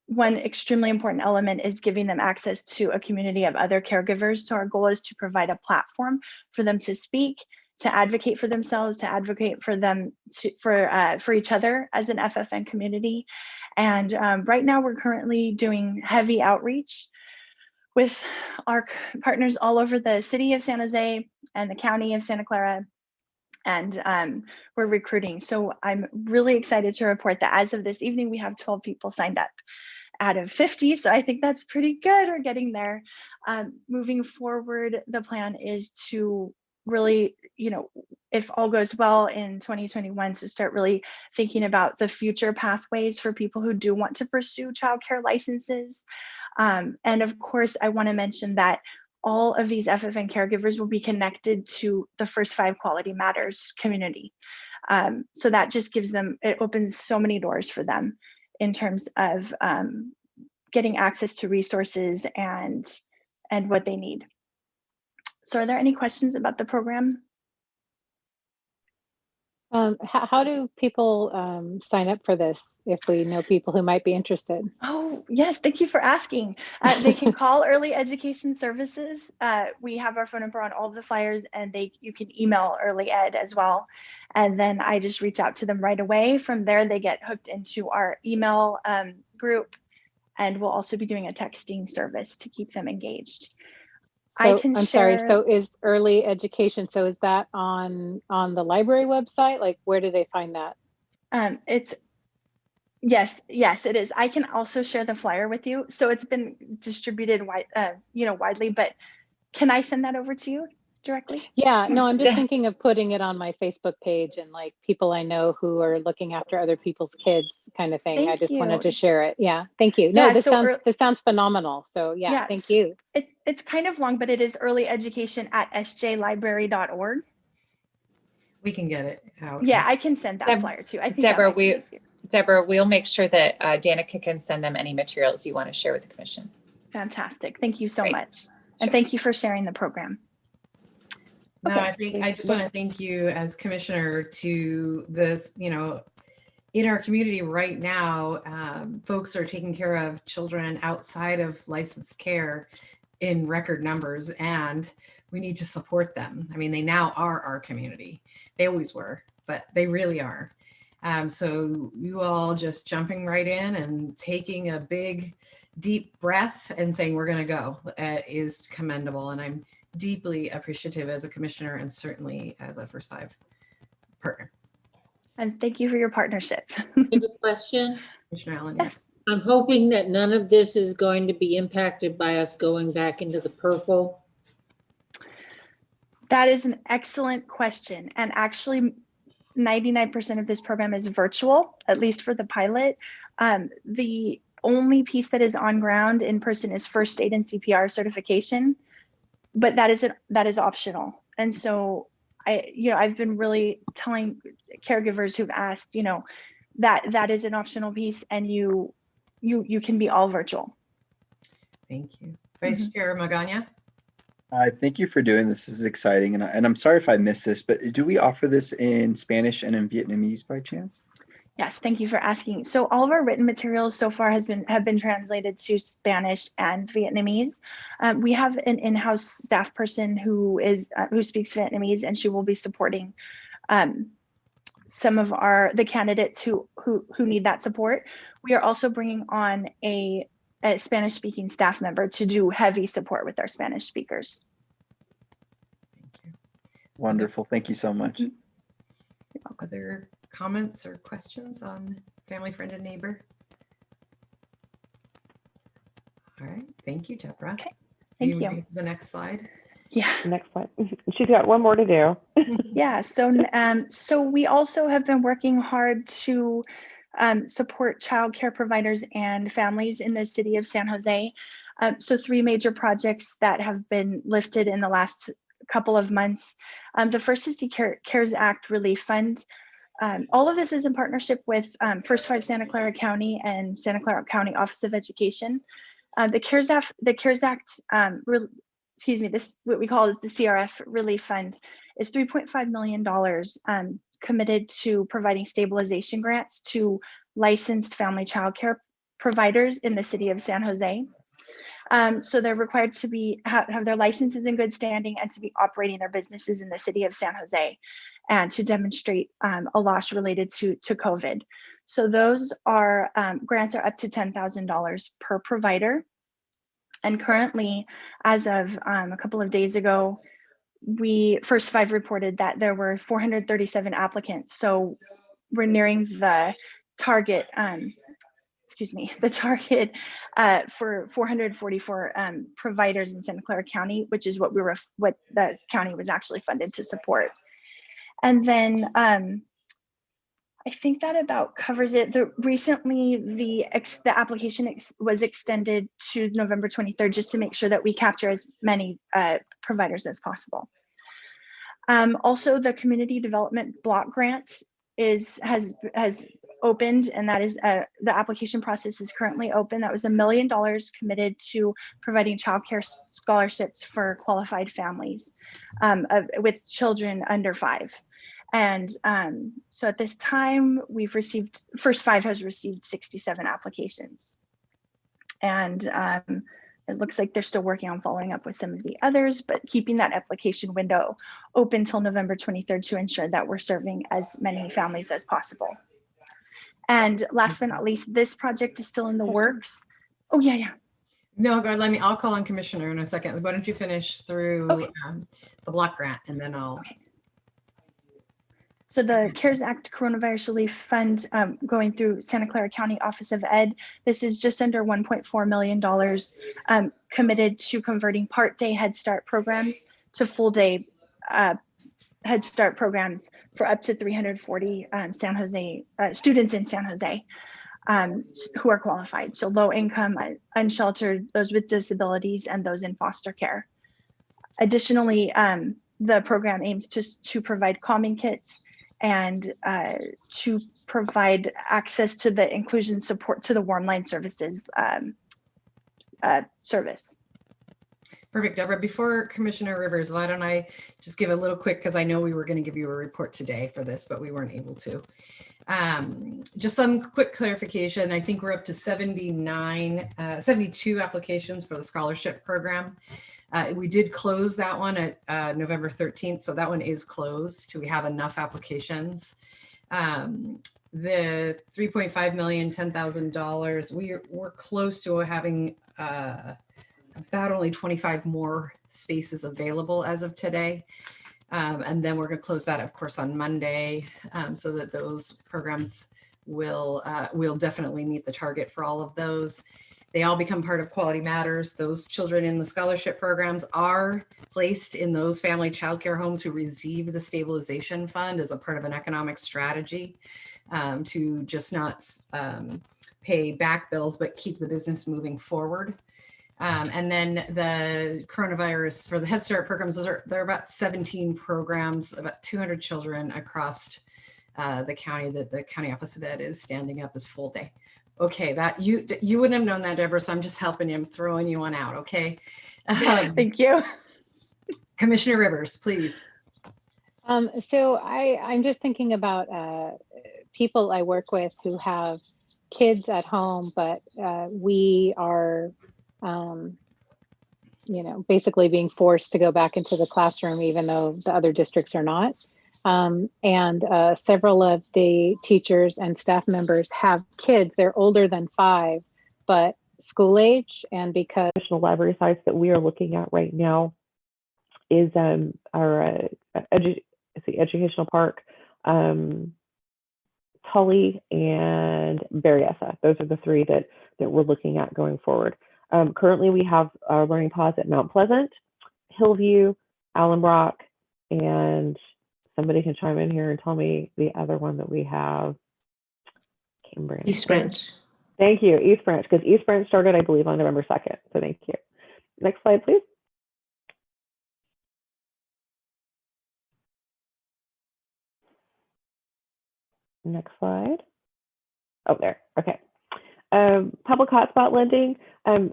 one extremely important element is giving them access to a community of other caregivers. So our goal is to provide a platform for them to speak, to advocate for themselves, to advocate for them, for each other as an FFN community. And right now we're currently doing heavy outreach with our partners all over the city of San Jose and the county of Santa Clara, and we're recruiting. So I'm really excited to report that as of this evening, we have 12 people signed up out of 50. So I think that's pretty good. We're getting there. Moving forward, the plan is to really, if all goes well in 2021, to start really thinking about the future pathways for people who do want to pursue childcare licenses. And of course, I want to mention that all of these FFN caregivers will be connected to the First Five Quality Matters community. So that just it opens so many doors for them in terms of getting access to resources and what they need. So are there any questions about the program? How do people sign up for this if we know people who might be interested? Oh, yes, thank you for asking. They can call Early Education Services. We have our phone number on all of the flyers, and you can email Early Ed as well. And then I just reach out to them right away. From there, they get hooked into our email group, And we'll also be doing a texting service to keep them engaged. So I'm sorry. So is early education? So is that on the library website? Like, where do they find that? It's yes, it is. I can also share the flyer with you. So it's been distributed widely, but can I send that over to you directly? Yeah, no, I'm just thinking of putting it on my Facebook page and like people I know who are looking after other people's kids kind of thing. I just wanted to share it. Yeah, thank you. No, Yeah, this sounds phenomenal. So yeah, thank you. It's kind of long, but it is earlyeducation@sjlibrary.org. We can get it out. Yeah, I can send that flyer too. I think Deborah, we'll make sure that Danica can send them any materials you want to share with the commission. Fantastic. Thank you so much. And thank you for sharing the program. No, I think I just want to thank you as commissioner to this, in our community right now, folks are taking care of children outside of licensed care in record numbers, and we need to support them. I mean, they now are our community. They always were, but they really are. So you all just jumping right in and taking a big, deep breath and saying, we're going to go is commendable. And I'm deeply appreciative as a commissioner and certainly as a First Five partner. And thank you for your partnership. I have a question. Commissioner Allen, yes. I'm hoping that none of this is going to be impacted by us going back into the purple. That is an excellent question. And actually, 99% of this program is virtual, at least for the pilot. The only piece that is on ground in person is first aid and CPR certification, but that is optional. And so I've been really telling caregivers who've asked, that is an optional piece, and you can be all virtual. Thank you. Vice Chair Magana. Thank you for doing this. This is exciting. And I'm sorry if I missed this, but do we offer this in Spanish and in Vietnamese by chance? Yes, thank you for asking. So all of our written materials so far have been translated to Spanish and Vietnamese. We have an in-house staff person who speaks Vietnamese, and she will be supporting some of the candidates who need that support. We are also bringing on a Spanish-speaking staff member to do heavy support with our Spanish speakers. Thank you. Wonderful. Thank you so much. Other comments or questions on Family, Friend, and Neighbor? All right. Thank you, Deborah. Okay. Thank you. Ready for the next slide? Yeah. Next slide. She's got one more to do. Yeah. So we also have been working hard to support childcare providers and families in the city of San Jose. So 3 major projects that have been lifted in the last couple of months. The first is the CARES Act Relief Fund. All of this is in partnership with First Five Santa Clara County and Santa Clara County Office of Education. The CARES Act, this what we call is the CRF Relief Fund, is $3.5 million committed to providing stabilization grants to licensed family child care providers in the city of San Jose. So they're required to have their licenses in good standing and to be operating their businesses in the city of San Jose, and to demonstrate a loss related to COVID. So those are grants are up to $10,000 per provider. And currently, as of a couple of days ago, First Five reported that there were 437 applicants. So we're nearing the target, for 444 providers in Santa Clara County, which is what the county was actually funded to support. And then I think that about covers it. Recently, the application was extended to November 23rd, just to make sure that we capture as many providers as possible. Also, the community development block grant has opened, and that is the application process is currently open. That was $1 million committed to providing childcare scholarships for qualified families with children under 5. And so at this time, First Five has received 67 applications. And it looks like they're still working on following up with some of the others, but keeping that application window open till November 23rd to ensure that we're serving as many families as possible. And last but not least, this project is still in the works. Oh, yeah. No, go ahead. I'll call on Commissioner in a second. Why don't you finish through Okay. the block grant and then I'll. Okay. So the CARES Act Coronavirus Relief Fund going through Santa Clara County Office of Ed, this is just under $1.4 million committed to converting part-day Head Start programs to full-day Head Start programs for up to 340 San Jose students in San Jose who are qualified. So low income, unsheltered, those with disabilities, and those in foster care. Additionally, the program aims to provide calming kits and to provide access to the inclusion support to the Warm Line Services service. Perfect, Deborah. Before Commissioner Rivers, why don't I just give a little quick, because I know we were going to give you a report today for this, but we weren't able to. Just some quick clarification. I think we're up to 72 applications for the scholarship program. We did close that one at November 13th, so that one is closed. We have enough applications. The 3.5 million, $10,000, we're close to having about only 25 more spaces available as of today. And then we're going to close that, of course, on Monday, so that those programs will definitely meet the target for all of those. They all become part of Quality Matters. Those children in the scholarship programs are placed in those family childcare homes who receive the stabilization fund as a part of an economic strategy to just not pay back bills, but keep the business moving forward. And then the coronavirus for the Head Start programs, there are about 17 programs, about 200 children across the county that the County Office of Ed is standing up as full day. Okay, that you wouldn't have known that, Deborah, so I'm just helping you. I'm throwing you one out, okay? Thank you. Commissioner Rivers, please. So I'm just thinking about people I work with who have kids at home, but we are basically being forced to go back into the classroom, even though the other districts are not. And several of the teachers and staff members have kids. They're older than 5, but school age. And because additional library sites that we are looking at right now is our educational park, Tully and Berryessa. Those are the 3 that we're looking at going forward. Currently, we have our learning pods at Mount Pleasant, Hillview, Allen Brock, and somebody can chime in here and tell me the other one that we have. East Branch. Thank you, East Branch, because East Branch started, I believe, on November 2nd. So thank you. Next slide, please. Next slide. Oh, there. Okay. Public hotspot lending.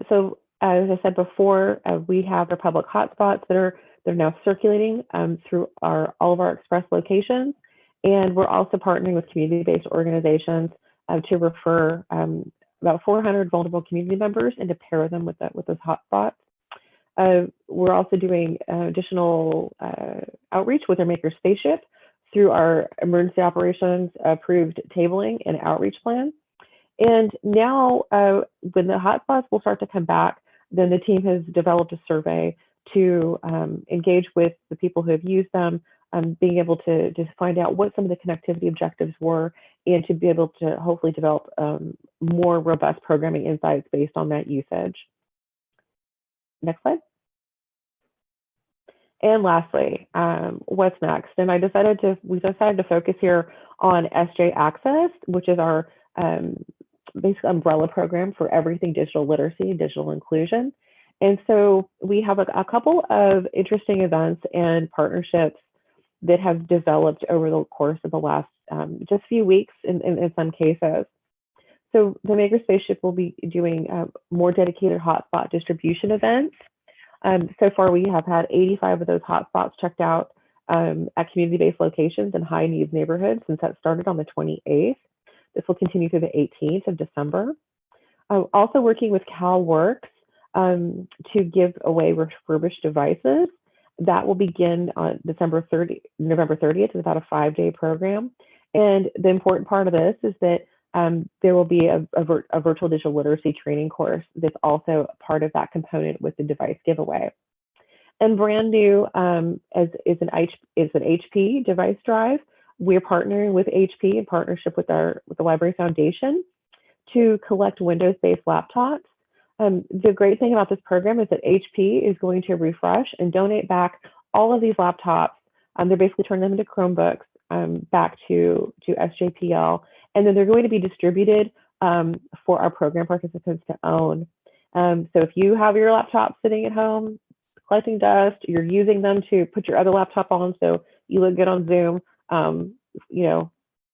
So as I said before, we have our public hotspots they're now circulating through all of our express locations, and we're also partnering with community-based organizations to refer about 400 vulnerable community members and to pair them with those hotspots. We're also doing additional outreach with our Maker Spaceship through our emergency operations approved tabling and outreach plan. And now when the hotspots will start to come back, then the team has developed a survey to engage with the people who have used them, being able to just find out what some of the connectivity objectives were, and to be able to hopefully develop more robust programming insights based on that usage. Next slide. And lastly, what's next? And we decided to focus here on SJ Access, which is our basic umbrella program for everything digital literacy, digital inclusion. And so we have a couple of interesting events and partnerships that have developed over the course of the last just few weeks in some cases. So the Maker Spaceship will be doing more dedicated hotspot distribution events. So far, we have had 85 of those hotspots checked out at community-based locations in high needs neighborhoods since that started on the 28th. This will continue through the 18th of December. Also working with CalWorks to give away refurbished devices. That will begin on November 30th. It's about a 5-day program. And the important part of this is that there will be a virtual digital literacy training course that's also part of that component with the device giveaway. And brand new is an HP device drive. We're partnering with HP in partnership with the Library Foundation to collect Windows-based laptops. The great thing about this program is that HP is going to refresh and donate back all of these laptops. They're basically turning them into Chromebooks back to SJPL, and then they're going to be distributed for our program participants to own. So if you have your laptop sitting at home collecting dust, you're using them to put your other laptop on so you look good on Zoom,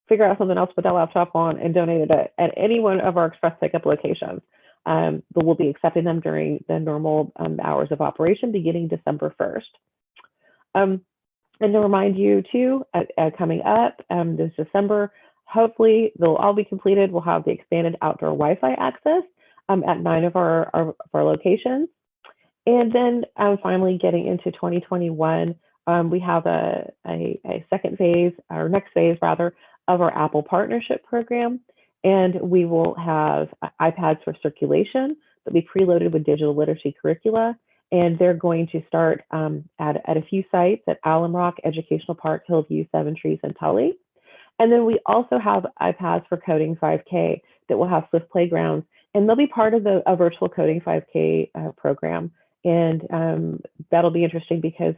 figure out something else to put that laptop on and donate it at any one of our express pickup locations. But we'll be accepting them during the normal hours of operation beginning December 1st. And to remind you too, coming up this December, hopefully they'll all be completed. We'll have the expanded outdoor Wi-Fi access at 9 of our locations. And then finally getting into 2021, we have a second phase, or next phase rather, of our Apple partnership program. And we will have iPads for circulation that will be preloaded with digital literacy curricula. And they're going to start at a few sites at Alum Rock, Educational Park, Hillview, Seven Trees, and Tully. And then we also have iPads for Coding 5K that will have Swift Playgrounds, and they'll be part of a virtual Coding 5K program. And that'll be interesting because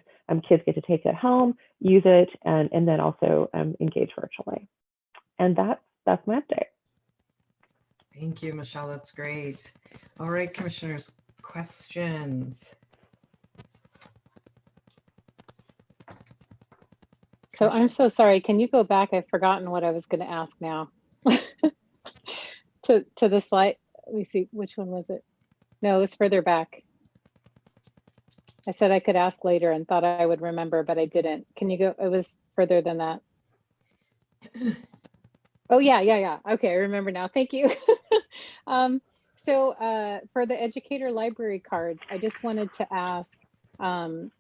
kids get to take it home, use it, and then also engage virtually. And that's my update. Thank you, Michelle. That's great. All right, commissioners, questions? So I'm so sorry. Can you go back? I've forgotten what I was going to ask now. to the slide. Let me see. Which one was it? No, it was further back. I said I could ask later and thought I would remember, but I didn't. Can you go? It was further than that. Oh, yeah. Okay, I remember now. Thank you. So for the educator library cards, I just wanted to ask, and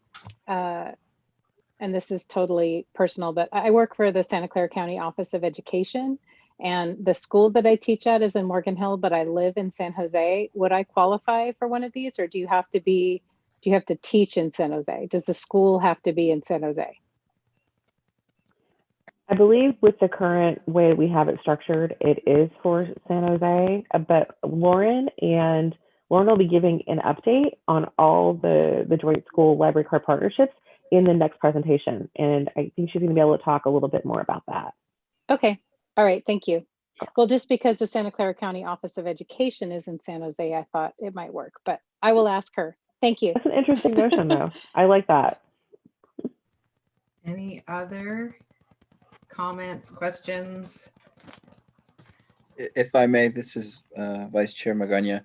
this is totally personal, but I work for the Santa Clara County Office of Education, and the school that I teach at is in Morgan Hill, but I live in San Jose. Would I qualify for one of these, or do you have to teach in San Jose? Does the school have to be in San Jose? I believe with the current way we have it structured, it is for San Jose, but Lauren will be giving an update on all the joint school library card partnerships in the next presentation. And I think she's gonna be able to talk a little bit more about that. Okay, all right, thank you. Well, just because the Santa Clara County Office of Education is in San Jose, I thought it might work, but I will ask her. Thank you. That's an interesting notion though. I like that. Any other comments, questions? If I may, this is Vice Chair Magana.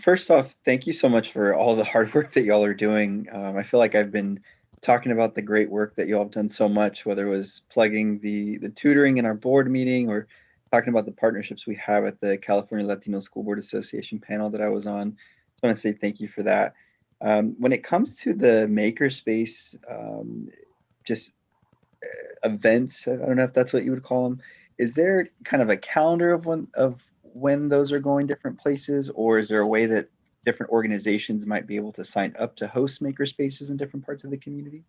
First off, thank you so much for all the hard work that y'all are doing. I feel like I've been talking about the great work that y'all have done so much, whether it was plugging the tutoring in our board meeting or talking about the partnerships we have at the California Latino School Board Association panel that I was on. I want to say thank you for that. When it comes to the makerspace, just events, I don't know if that's what you would call them, is there kind of a calendar of when those are going different places, or is there a way that different organizations might be able to sign up to host makerspaces in different parts of the community?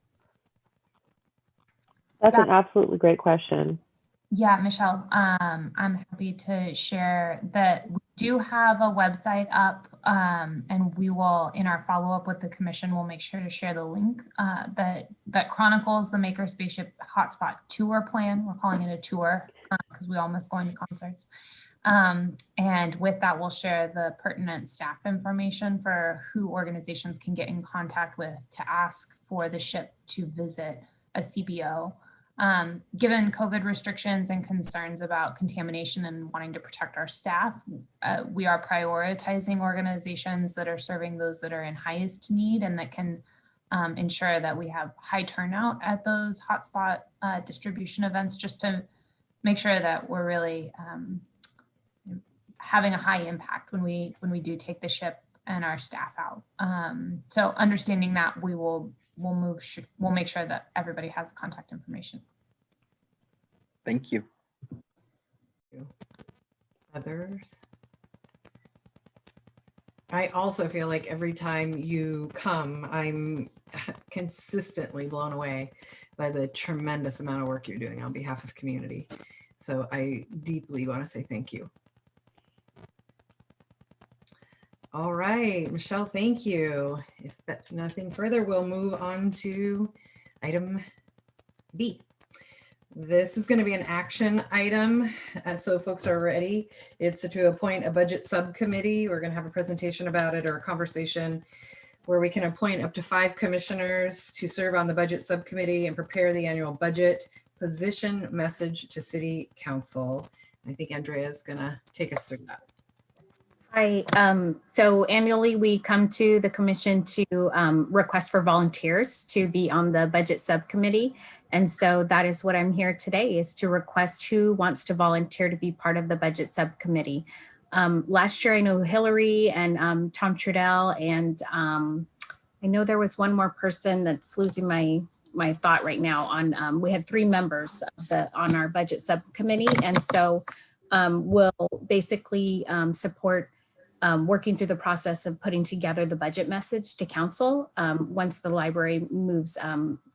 That's an absolutely great question. Yeah, Michelle, I'm happy to share that we do have a website up, and we will, in our follow-up with the commission, we'll make sure to share the link that chronicles the Makerspace Hotspot tour plan. We're calling it a tour because we all miss going to concerts. And with that, we'll share the pertinent staff information for who organizations can get in contact with to ask for the SHIP to visit a CBO. Given COVID restrictions and concerns about contamination and wanting to protect our staff, we are prioritizing organizations that are serving those that are in highest need and that can ensure that we have high turnout at those hotspot distribution events, just to make sure that we're really having a high impact when we do take the SHIP and our staff out. So understanding that, we'll make sure that everybody has contact information. Thank you. Others? I also feel like every time you come, I'm consistently blown away by the tremendous amount of work you're doing on behalf of community. So I deeply want to say thank you. All right, Michelle, thank you. If that's nothing further, we'll move on to item B. This is going to be an action item. So folks are ready. It's to appoint a budget subcommittee. We're going to have a presentation about it or a conversation where we can appoint up to 5 commissioners to serve on the budget subcommittee and prepare the annual budget position message to City Council. I think Andrea is going to take us through that. Hi, so annually we come to the commission to request for volunteers to be on the budget subcommittee. And so that is what I'm here today, is to request who wants to volunteer to be part of the budget subcommittee. Last year I know Hillary and Tom Trudell, and I know there was one more person that's losing my thought right now on, we had 3 members on our budget subcommittee. And so we'll basically support working through the process of putting together the budget message to council once the library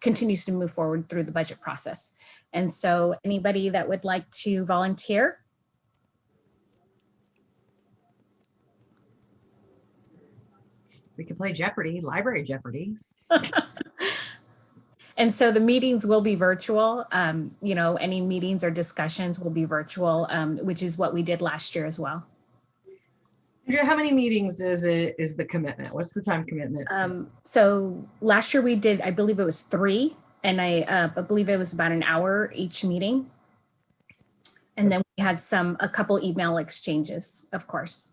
continues to move forward through the budget process. And so anybody that would like to volunteer? We could play Jeopardy, library Jeopardy. And so the meetings will be virtual. You know, any meetings or discussions will be virtual, which is what we did last year as well. Andrea, how many meetings is the commitment? What's the time commitment? So last year we did, I believe it was 3, and I believe it was about an hour each meeting. And then we had a couple email exchanges, of course.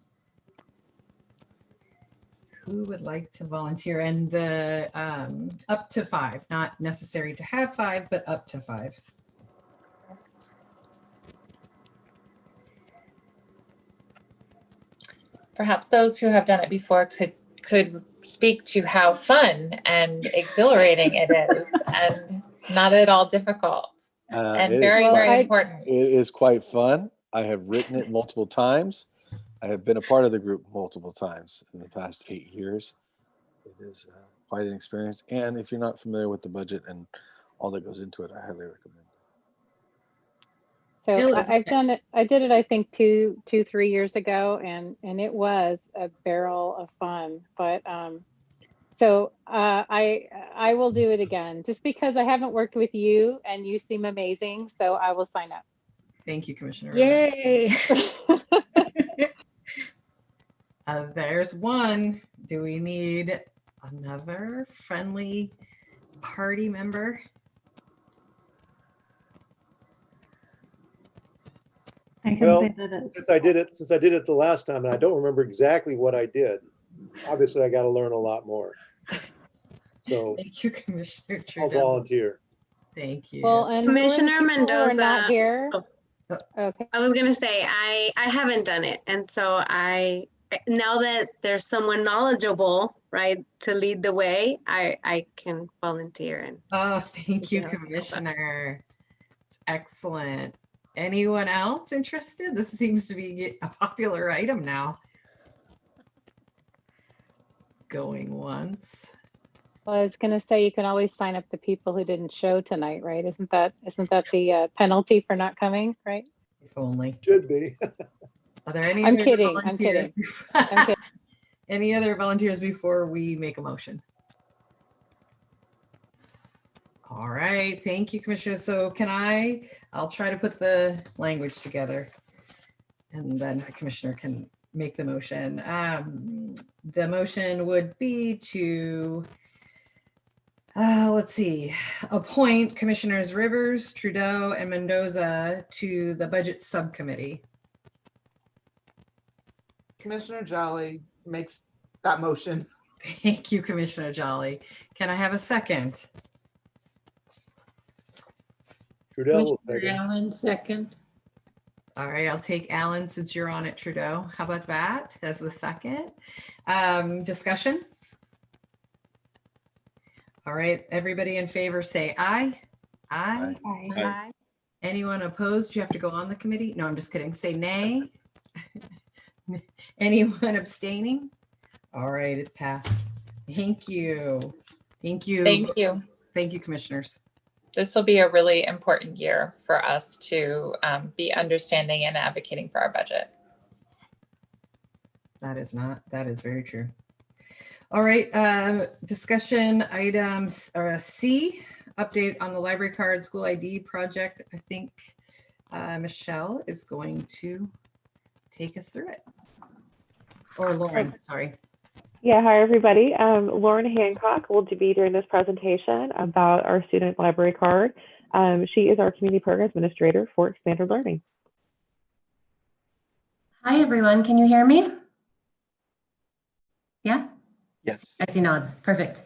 Who would like to volunteer? And the up to 5, not necessary to have 5, but up to 5. Perhaps those who have done it before could speak to how fun and exhilarating it is, and not at all difficult, and very important. It is quite fun. I have written it multiple times. I have been a part of the group multiple times in the past 8 years. It is quite an experience. And if you're not familiar with the budget and all that goes into it, I highly recommend it. So I've done it. I did it, I think, 3 years ago, and it was a barrel of fun. But so I will do it again, just because I haven't worked with you and you seem amazing. So I will sign up. Thank you, Commissioner. Yay! There's one. Do we need another friendly party member? Since I did it the last time, and I don't remember exactly what I did. Obviously, I got to learn a lot more. So thank you, Commissioner Trudell. I'll volunteer. Thank you. Well, and Commissioner Mendoza, not here. Okay. I was gonna say I haven't done it, and so now that there's someone knowledgeable, right, to lead the way, I can volunteer. And thank you, Commissioner. It's excellent. Anyone else interested? This seems to be a popular item now. Going once. Well, I was going to say, you can always sign up the people who didn't show tonight, right? Isn't that the penalty for not coming, right? If only. Should be. Are there any? I'm kidding. I'm kidding. I'm kidding. Any other volunteers before we make a motion? All right, thank you, Commissioner. So I'll try to put the language together, and then the Commissioner can make the motion. The motion would be to, let's see, appoint Commissioners Rivers, Trudeau, and Mendoza to the Budget Subcommittee. Commissioner Jolly makes that motion. Thank you, Commissioner Jolly. Can I have a second? Trudell, Allen, second. All right, I'll take Alan since you're on it, Trudeau. How about that as the second? Discussion? All right, everybody in favor say aye. Aye. Aye. Anyone opposed? You have to go on the committee? No, I'm just kidding. Say nay. Anyone abstaining? All right, it passed. Thank you. Thank you. Thank you. Thank you, commissioners. This will be a really important year for us to be understanding and advocating for our budget. That is very true. All right, discussion items C, update on the library card school ID project. I think Michelle is going to take us through it. Or Lauren, sorry. Yeah, hi everybody. Lauren Hancock will be doing this presentation about our student library card. She is our community program administrator for Expanded Learning. Hi everyone, can you hear me? Yeah? Yes. I see nods, perfect.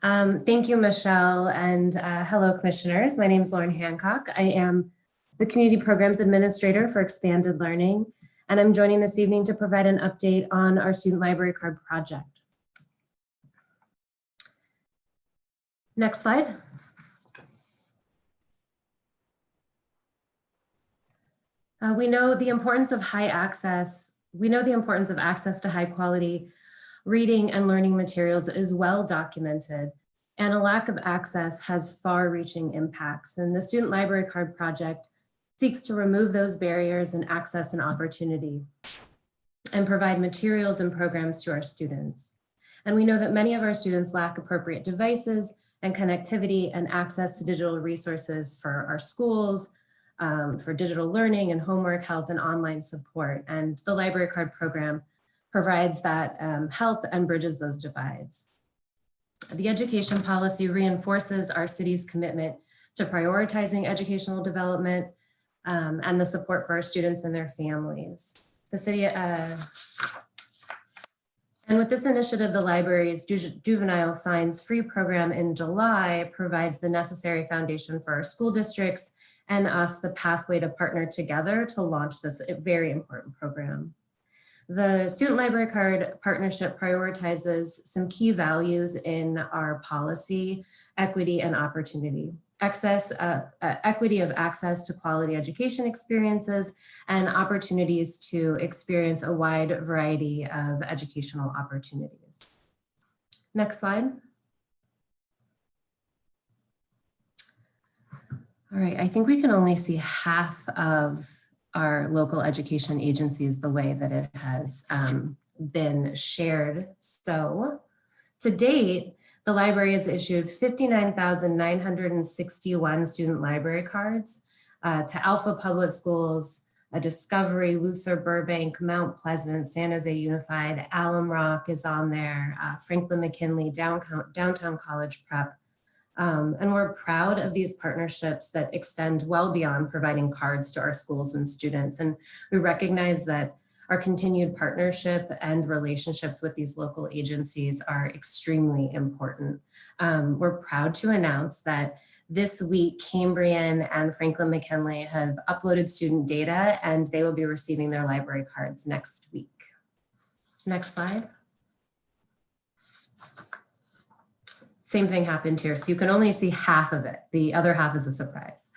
Thank you, Michelle, and hello commissioners. My name is Lauren Hancock. I am the community programs administrator for Expanded Learning, and I'm joining this evening to provide an update on our student library card project. Next slide. We know the importance of access to high quality reading and learning materials is well documented, and a lack of access has far-reaching impacts. And the Student Library Card Project seeks to remove those barriers and access and opportunity and provide materials and programs to our students. And we know that many of our students lack appropriate devices and connectivity and access to digital resources for our schools, for digital learning and homework help and online support. And the Library Card Program provides that help and bridges those divides. The education policy reinforces our city's commitment to prioritizing educational development and the support for our students and their families. The city, and with this initiative, the library's juvenile fines free program in July provides the necessary foundation for our school districts and us the pathway to partner together to launch this very important program. The Student Library Card Partnership prioritizes some key values in our policy: equity and opportunity. Equity of access to quality education experiences and opportunities to experience a wide variety of educational opportunities. Next slide. All right, I think we can only see half of our local education agencies the way that it has been shared. So to date, the library has issued 59,961 student library cards to Alpha Public Schools, Discovery, Luther Burbank, Mount Pleasant, San Jose Unified, Alum Rock is on there, Franklin McKinley, Downtown College Prep. And we're proud of these partnerships that extend well beyond providing cards to our schools and students. And we recognize that our continued partnership and relationships with these local agencies are extremely important. We're proud to announce that this week, Cambrian and Franklin McKinley have uploaded student data, and they will be receiving their library cards next week. Next slide. Same thing happened here. So you can only see half of it. The other half is a surprise.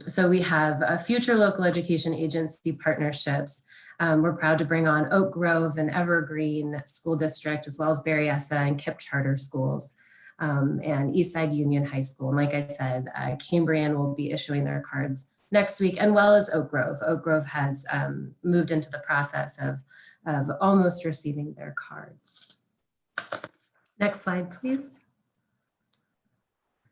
So we have future local education agency partnerships. We're proud to bring on Oak Grove and Evergreen School District, as well as Berryessa and KIPP Charter Schools, and Eastside Union High School. And like I said, Cambrian will be issuing their cards next week, and well as Oak Grove. Oak Grove has moved into the process of almost receiving their cards. Next slide, please.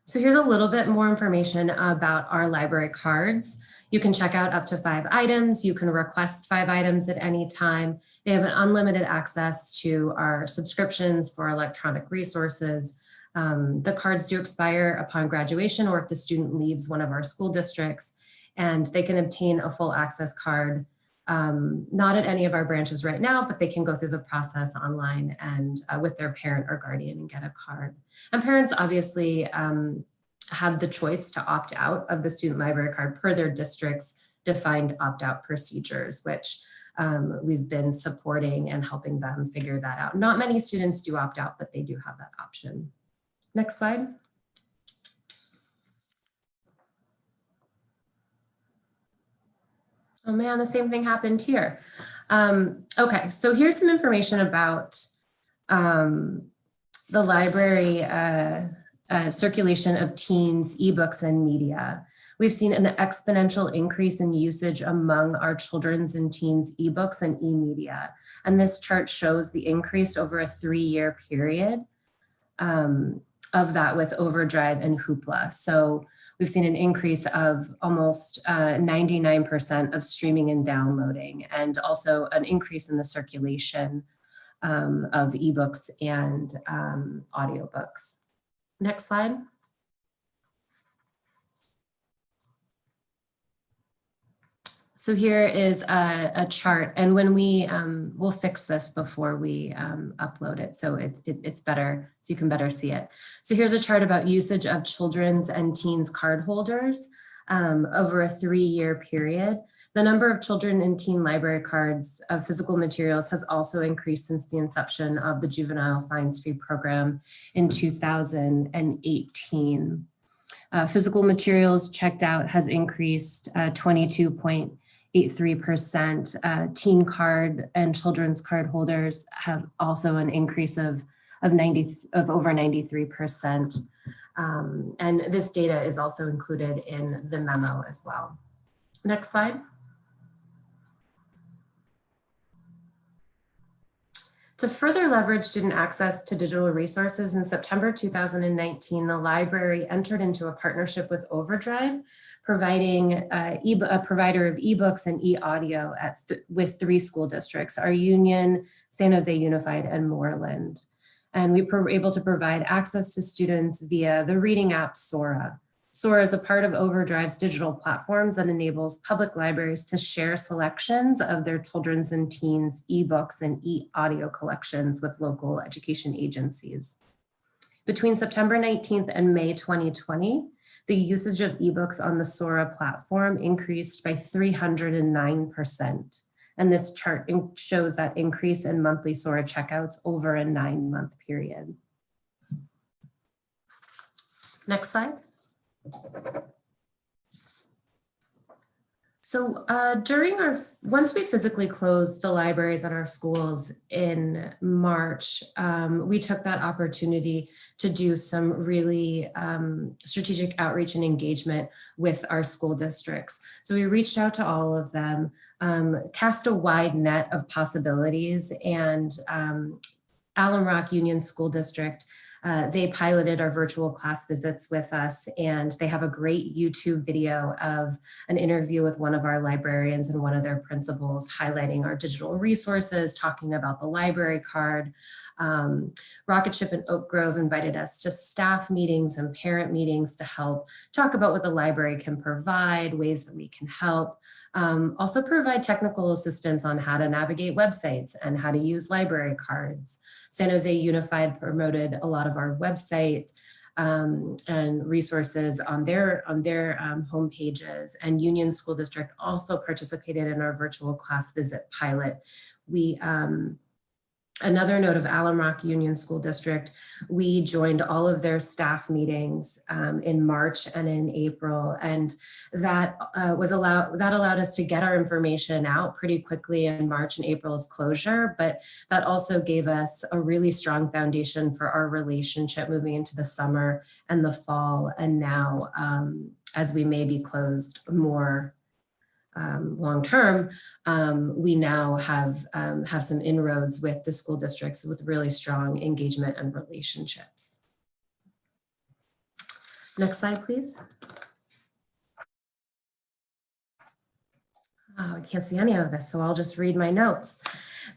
So here's a little bit more information about our library cards. You can check out up to 5 items. You can request 5 items at any time. They have an unlimited access to our subscriptions for electronic resources. The cards do expire upon graduation or if the student leaves one of our school districts, and they can obtain a full access card not at any of our branches right now, but they can go through the process online and with their parent or guardian and get a card. And parents obviously have the choice to opt out of the student library card per their district's defined opt-out procedures, which we've been supporting and helping them figure that out. Not many students do opt out, but they do have that option. Next slide. Oh man, the same thing happened here. Okay, so here's some information about the library circulation of teens, ebooks, and media. We've seen an exponential increase in usage among our children's and teens ebooks and e-media. And this chart shows the increase over a 3-year period of that with Overdrive and Hoopla. So we've seen an increase of almost 99% of streaming and downloading, and also an increase in the circulation of ebooks and audiobooks. Next slide. So here is a chart, and when we, we'll fix this before we upload it, so it's better, so you can better see it. So here's a chart about usage of children's and teens cardholders over a 3-year period. The number of children and teen library cards of physical materials has also increased since the inception of the Juvenile Fines Fee program in 2018. Physical materials checked out has increased 22.83%. Teen card and children's card holders have also an increase of over 93%. And this data is also included in the memo as well. Next slide. To further leverage student access to digital resources, in September 2019, the library entered into a partnership with Overdrive, providing a provider of ebooks and e-audio with 3 school districts, our Union, San Jose Unified, and Moreland. And we were able to provide access to students via the reading app Sora. Sora is a part of Overdrive's digital platforms that enables public libraries to share selections of their children's and teens ebooks and e-audio collections with local education agencies. Between September 19th and May 2020, the usage of ebooks on the Sora platform increased by 309%. And this chart shows that increase in monthly Sora checkouts over a 9-month period. Next slide. So once we physically closed the libraries at our schools in March, we took that opportunity to do some really strategic outreach and engagement with our school districts. So we reached out to all of them, cast a wide net of possibilities, and Alum Rock Union School District, they piloted our virtual class visits with us, and they have a great YouTube video of an interview with one of our librarians and one of their principals highlighting our digital resources, talking about the library card. Rocket Ship and Oak Grove invited us to staff meetings and parent meetings to help talk about what the library can provide, ways that we can help. Also provide technical assistance on how to navigate websites and how to use library cards. San Jose Unified promoted a lot of our website and resources on their home pages, and Union School District also participated in our virtual class visit pilot. Another note of Alum Rock Union School District, we joined all of their staff meetings in March and in April, and that allowed us to get our information out pretty quickly in March and April's closure, but that also gave us a really strong foundation for our relationship moving into the summer and the fall, and now as we may be closed more long-term, we now have some inroads with the school districts with really strong engagement and relationships. Next slide, please. Oh, I can't see any of this, so I'll just read my notes.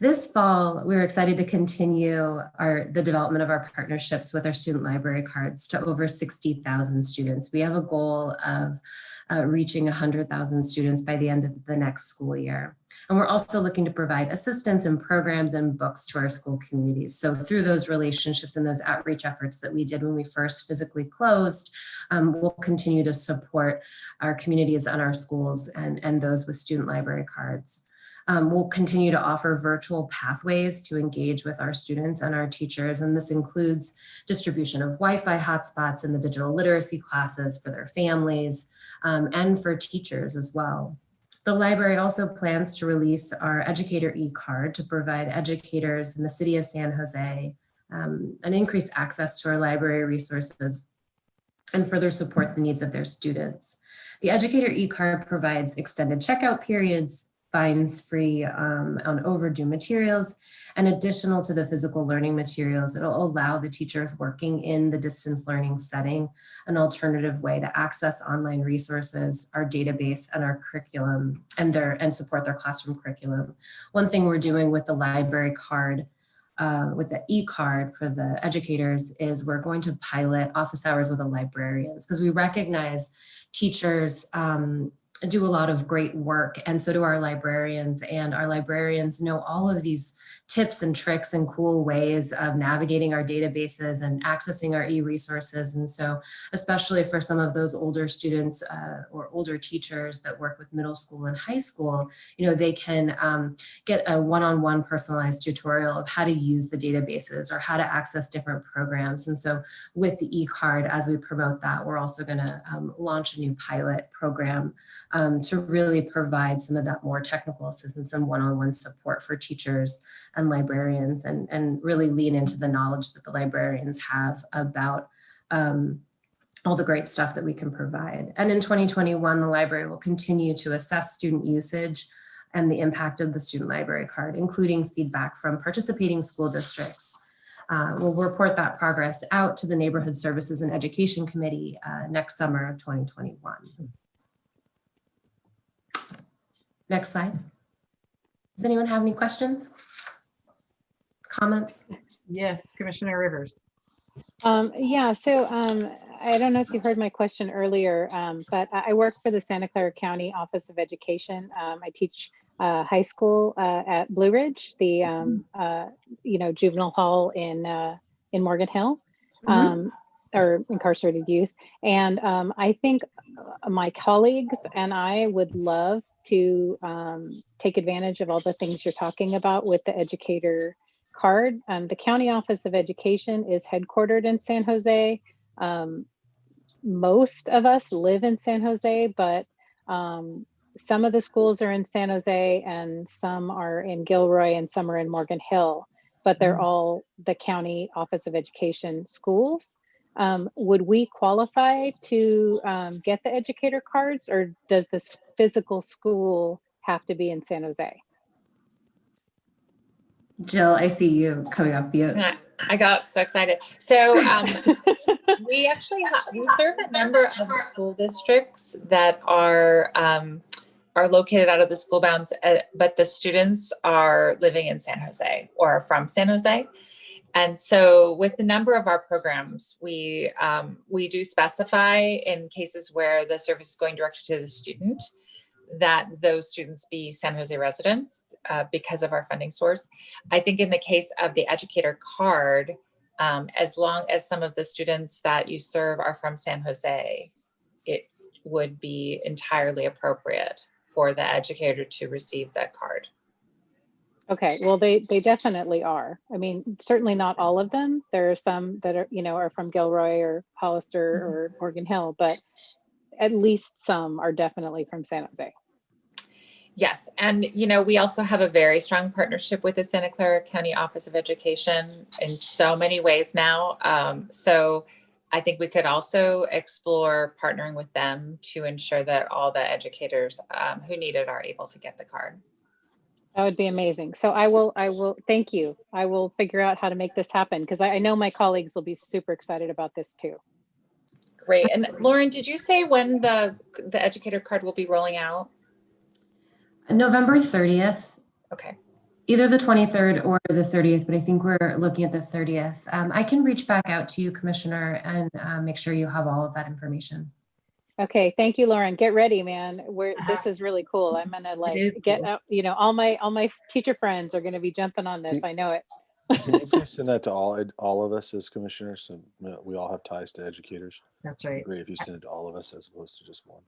This fall, we're excited to continue the development of our partnerships with our student library cards to over 60,000 students. We have a goal of reaching 100,000 students by the end of the next school year. And we're also looking to provide assistance and programs and books to our school communities. So through those relationships and those outreach efforts that we did when we first physically closed, we'll continue to support our communities and our schools and those with student library cards. We'll continue to offer virtual pathways to engage with our students and our teachers, and this includes distribution of Wi-Fi hotspots in the digital literacy classes for their families and for teachers as well. The library also plans to release our educator e-card to provide educators in the city of San Jose an increased access to our library resources and further support the needs of their students. The educator e-card provides extended checkout periods, fines free on overdue materials, and additional to the physical learning materials, it'll allow the teachers working in the distance learning setting an alternative way to access online resources, our database, and our curriculum, and support their classroom curriculum. One thing we're doing with the library card, with the e-card for the educators, is we're going to pilot office hours with the librarians, because we recognize teachers do a lot of great work, and so do our librarians, and our librarians know all of these tips and tricks and cool ways of navigating our databases and accessing our e-resources. And so especially for some of those older students or older teachers that work with middle school and high school, they can get a one-on-one personalized tutorial of how to use the databases or how to access different programs. And so with the e-card, as we promote that, we're also going to launch a new pilot program to really provide some of that more technical assistance and one-on-one support for teachers and librarians, and really lean into the knowledge that the librarians have about all the great stuff that we can provide. And in 2021, the library will continue to assess student usage and the impact of the student library card, including feedback from participating school districts. We'll report that progress out to the Neighborhood Services and Education Committee next summer of 2021. Next slide. Does anyone have any questions? Comments? Yes, Commissioner Rivers. Yeah, so I don't know if you heard my question earlier, but I work for the Santa Clara County Office of Education. I teach high school at Blue Ridge, the juvenile hall in Morgan Hill, or incarcerated youth. And I think my colleagues and I would love to take advantage of all the things you're talking about with the educator card. The County Office of Education is headquartered in San Jose. Most of us live in San Jose, but some of the schools are in San Jose and some are in Gilroy and some are in Morgan Hill, but they're all the County Office of Education schools. Would we qualify to get the educator cards, or does this physical school have to be in San Jose? Jill, I see you coming off mute. I got so excited. So we actually we serve a number of school districts that are located out of the school bounds, but the students are living in San Jose or are from San Jose. And so with the number of our programs, we do specify in cases where the service is going directly to the student that those students be San Jose residents because of our funding source. I think in the case of the educator card, as long as some of the students that you serve are from San Jose, it would be entirely appropriate for the educator to receive that card. Okay, well, they definitely are. I mean, certainly not all of them. There are some that are from Gilroy or Hollister or Morgan Hill, but at least some are definitely from San Jose. Yes, and we also have a very strong partnership with the Santa Clara County Office of Education in so many ways now. So I think we could also explore partnering with them to ensure that all the educators who need it are able to get the card. That would be amazing. So I will, thank you. I will figure out how to make this happen, because I know my colleagues will be super excited about this too. Great. And Lauren, did you say when the educator card will be rolling out? November 30th. Okay. Either the 23rd or the 30th, but I think we're looking at the 30th. I can reach back out to you, Commissioner, and make sure you have all of that information. Okay, thank you, Lauren. Get ready, man. This is really cool. I'm gonna get out. All my teacher friends are gonna be jumping on this. I know it. Can you please send that to all of us as commissioners? So we all have ties to educators. That's right. Great if you send it to all of us as opposed to just one.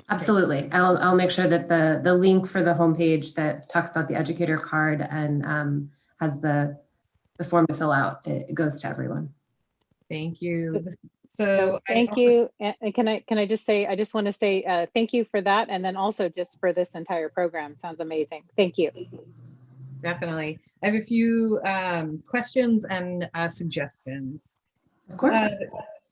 Absolutely. I'll make sure that the link for the homepage that talks about the educator card and has the form to fill out, it goes to everyone. Thank you. So So thank you. And can I just say, I just want to say thank you for that. And then also just for this entire program. Sounds amazing. Thank you. Definitely. I have a few questions and suggestions. Of course.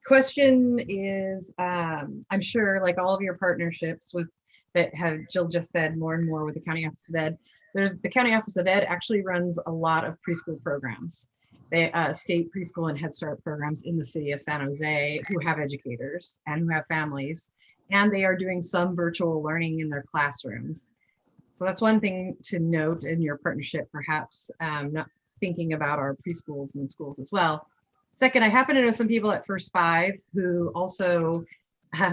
Question is, I'm sure like all of your partnerships with that have Jill just said more and more with the County Office of Ed, the County Office of Ed actually runs a lot of preschool programs. They state preschool and Head Start programs in the city of San Jose who have educators and who have families, and they are doing some virtual learning in their classrooms. So that's one thing to note in your partnership, perhaps not thinking about our preschools and schools as well. Second, I happen to know some people at First Five who also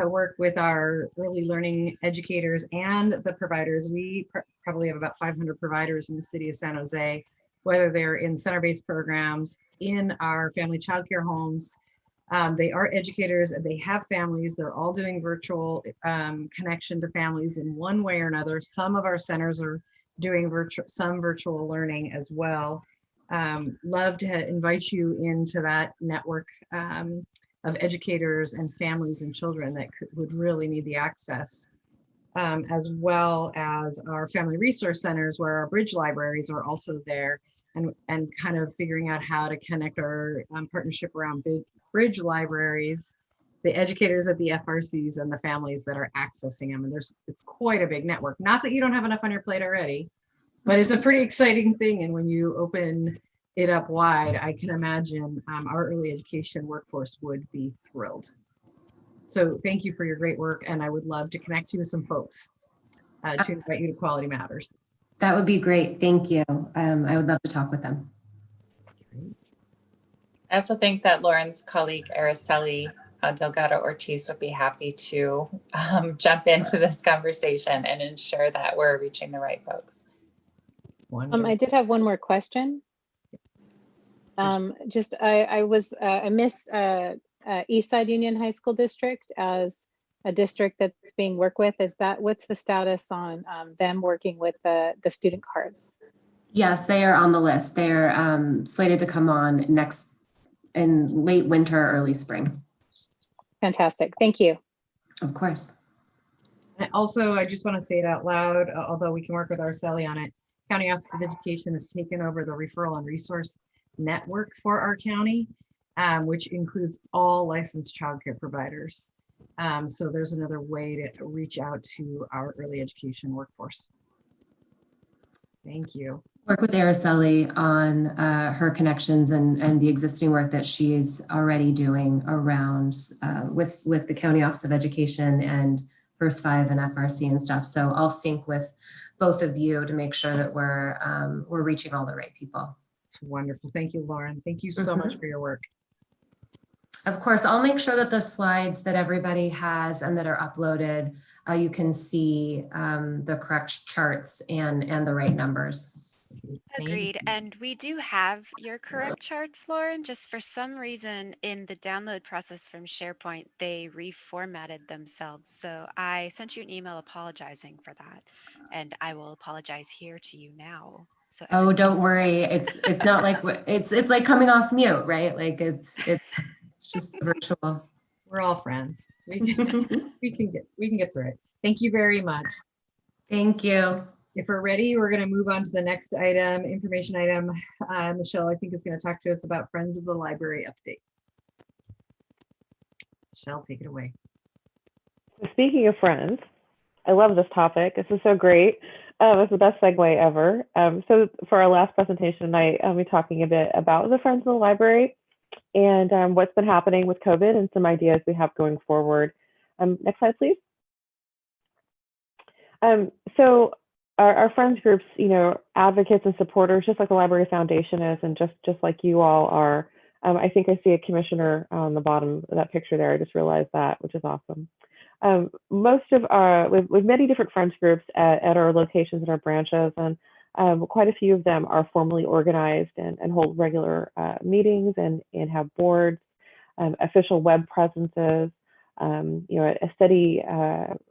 work with our early learning educators and the providers. We probably have about 500 providers in the city of San Jose, whether they're in center-based programs, in our family childcare homes. They are educators and they have families. They're all doing virtual connection to families in one way or another. Some of our centers are doing some virtual learning as well. Love to invite you into that network of educators and families and children that would really need the access, as well as our family resource centers where our bridge libraries are also there, and kind of figuring out how to connect our partnership around bridge libraries, the educators at the FRCs and the families that are accessing them. And it's quite a big network. Not that you don't have enough on your plate already, but it's a pretty exciting thing. And when you open it up wide, I can imagine our early education workforce would be thrilled. So thank you for your great work. And I would love to connect you with some folks to invite you to Quality Matters. That would be great. Thank you. I would love to talk with them. I also think that Lauren's colleague, Araceli Delgado Ortiz, would be happy to jump into this conversation and ensure that we're reaching the right folks. I did have one more question. I missed Eastside Union High School District as a district that's being worked with. What's the status on them working with the student cards? Yes, they are on the list. They're slated to come on in late winter, early spring. Fantastic. Thank you. Of course. And also, I just want to say it out loud, although we can work with Araceli on it. County Office of Education has taken over the referral and resource network for our county, which includes all licensed childcare providers. So there's another way to reach out to our early education workforce. Thank you. Work with Araceli on her connections and the existing work that she is already doing around with the County Office of Education and First Five and FRC and stuff. So I'll sync with both of you to make sure that we're reaching all the right people. It's wonderful. Thank you, Lauren. Thank you so much for your work. Of course, I'll make sure that the slides that everybody has and that are uploaded, you can see the correct charts and the right numbers. Agreed. And we do have your correct charts, Lauren. Just for some reason in the download process from SharePoint, they reformatted themselves. So I sent you an email apologizing for that. And I will apologize here to you now. So oh, don't worry. It's not like it's like coming off mute, right? Like it's just virtual. We're all friends. We can get through it. Thank you very much. Thank you. If we're ready, we're going to move on to the next item, information item. Michelle, I think, is going to talk to us about Friends of the Library update. Michelle, take it away. Speaking of friends, I love this topic. This is so great. It's the best segue ever. So for our last presentation tonight, I'll be talking a bit about the Friends of the Library and what's been happening with COVID and some ideas we have going forward. Next slide, please. So our friends groups, advocates and supporters, just like the Library Foundation is, and just like you all are. I think I see a commissioner on the bottom of that picture there. I just realized that, which is awesome. Most of with many different friends groups at our locations and our branches, and quite a few of them are formally organized and hold regular meetings and have boards, official web presences, a steady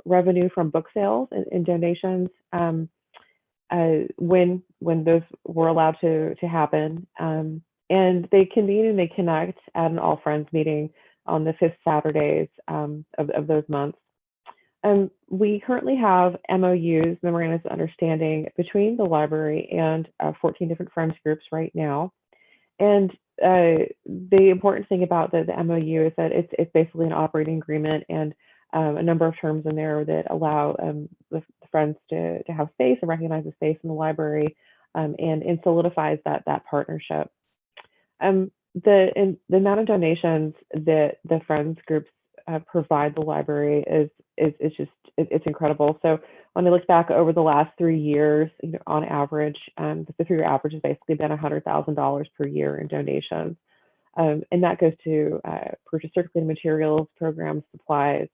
revenue from book sales and donations when those were allowed to happen. And And they convene and they connect at an All Friends meeting on the 5th Saturdays of those months. We currently have MOUs, memorandums of understanding, between the library and 14 different friends groups right now. And the important thing about the MOU is that it's basically an operating agreement and a number of terms in there that allow the friends to have space and recognize the space in the library, and solidifies that partnership. The amount of donations that the friends groups provide the library is just it's incredible. So when I look back over the last 3 years, on average, the 3-year average has basically been $100,000 per year in donations, and that goes to purchase circulating materials, programs, supplies.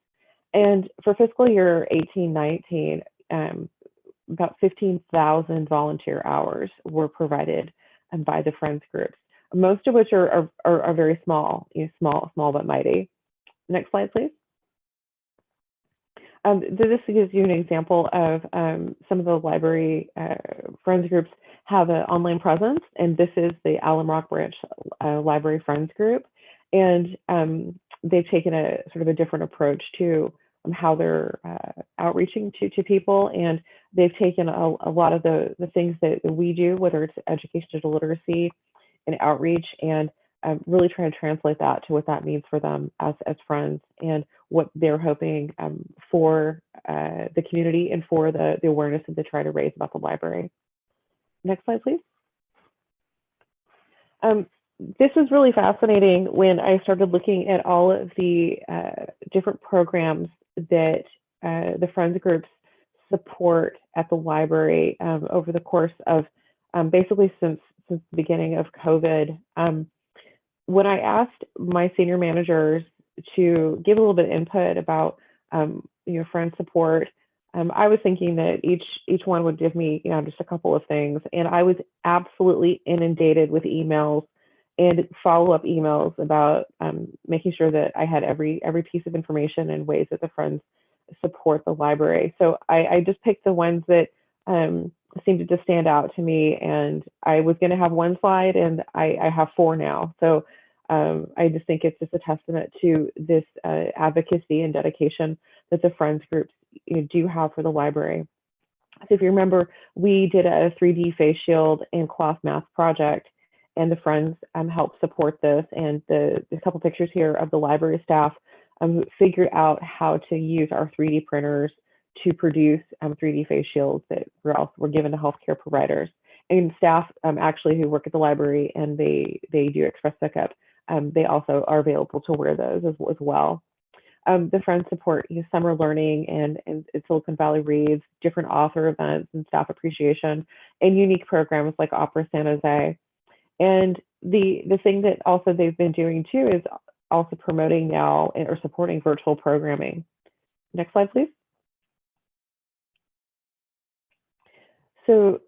And for fiscal year 18-19, about 15,000 volunteer hours were provided by the friends groups, most of which are very small, small but mighty. Next slide, please. This gives you an example of some of the library friends groups have an online presence, and this is the Alum Rock Branch Library Friends Group, and they've taken a sort of a different approach to how they're outreaching to people, and they've taken a lot of the things that we do, whether it's education, digital literacy, and outreach, and really trying to translate that to what that means for them as friends and what they're hoping for the community and for the awareness that they try to raise about the library. Next slide, please. This was really fascinating when I started looking at all of the different programs that the friends groups support at the library over the course of basically since the beginning of COVID. When I asked my senior managers to give a little bit of input about friend support, I was thinking that each one would give me just a couple of things, and I was absolutely inundated with emails and follow-up emails about making sure that I had every piece of information and ways that the friends support the library. So I just picked the ones that seemed to just stand out to me, and I was going to have one slide, and I have 4 now. So I just think it's just a testament to this advocacy and dedication that the friends groups do have for the library. So if you remember, we did a 3D face shield and cloth mask project, and the friends helped support this. And the couple pictures here of the library staff figured out how to use our 3D printers to produce 3D face shields that were given to healthcare providers. And staff actually who work at the library and they do express pickup, they also are available to wear those as well. The friends support summer learning and Silicon Valley Reads, different author events and staff appreciation, and unique programs like Opera San Jose. And the thing that also they've been doing too is also promoting now or supporting virtual programming. Next slide, please. So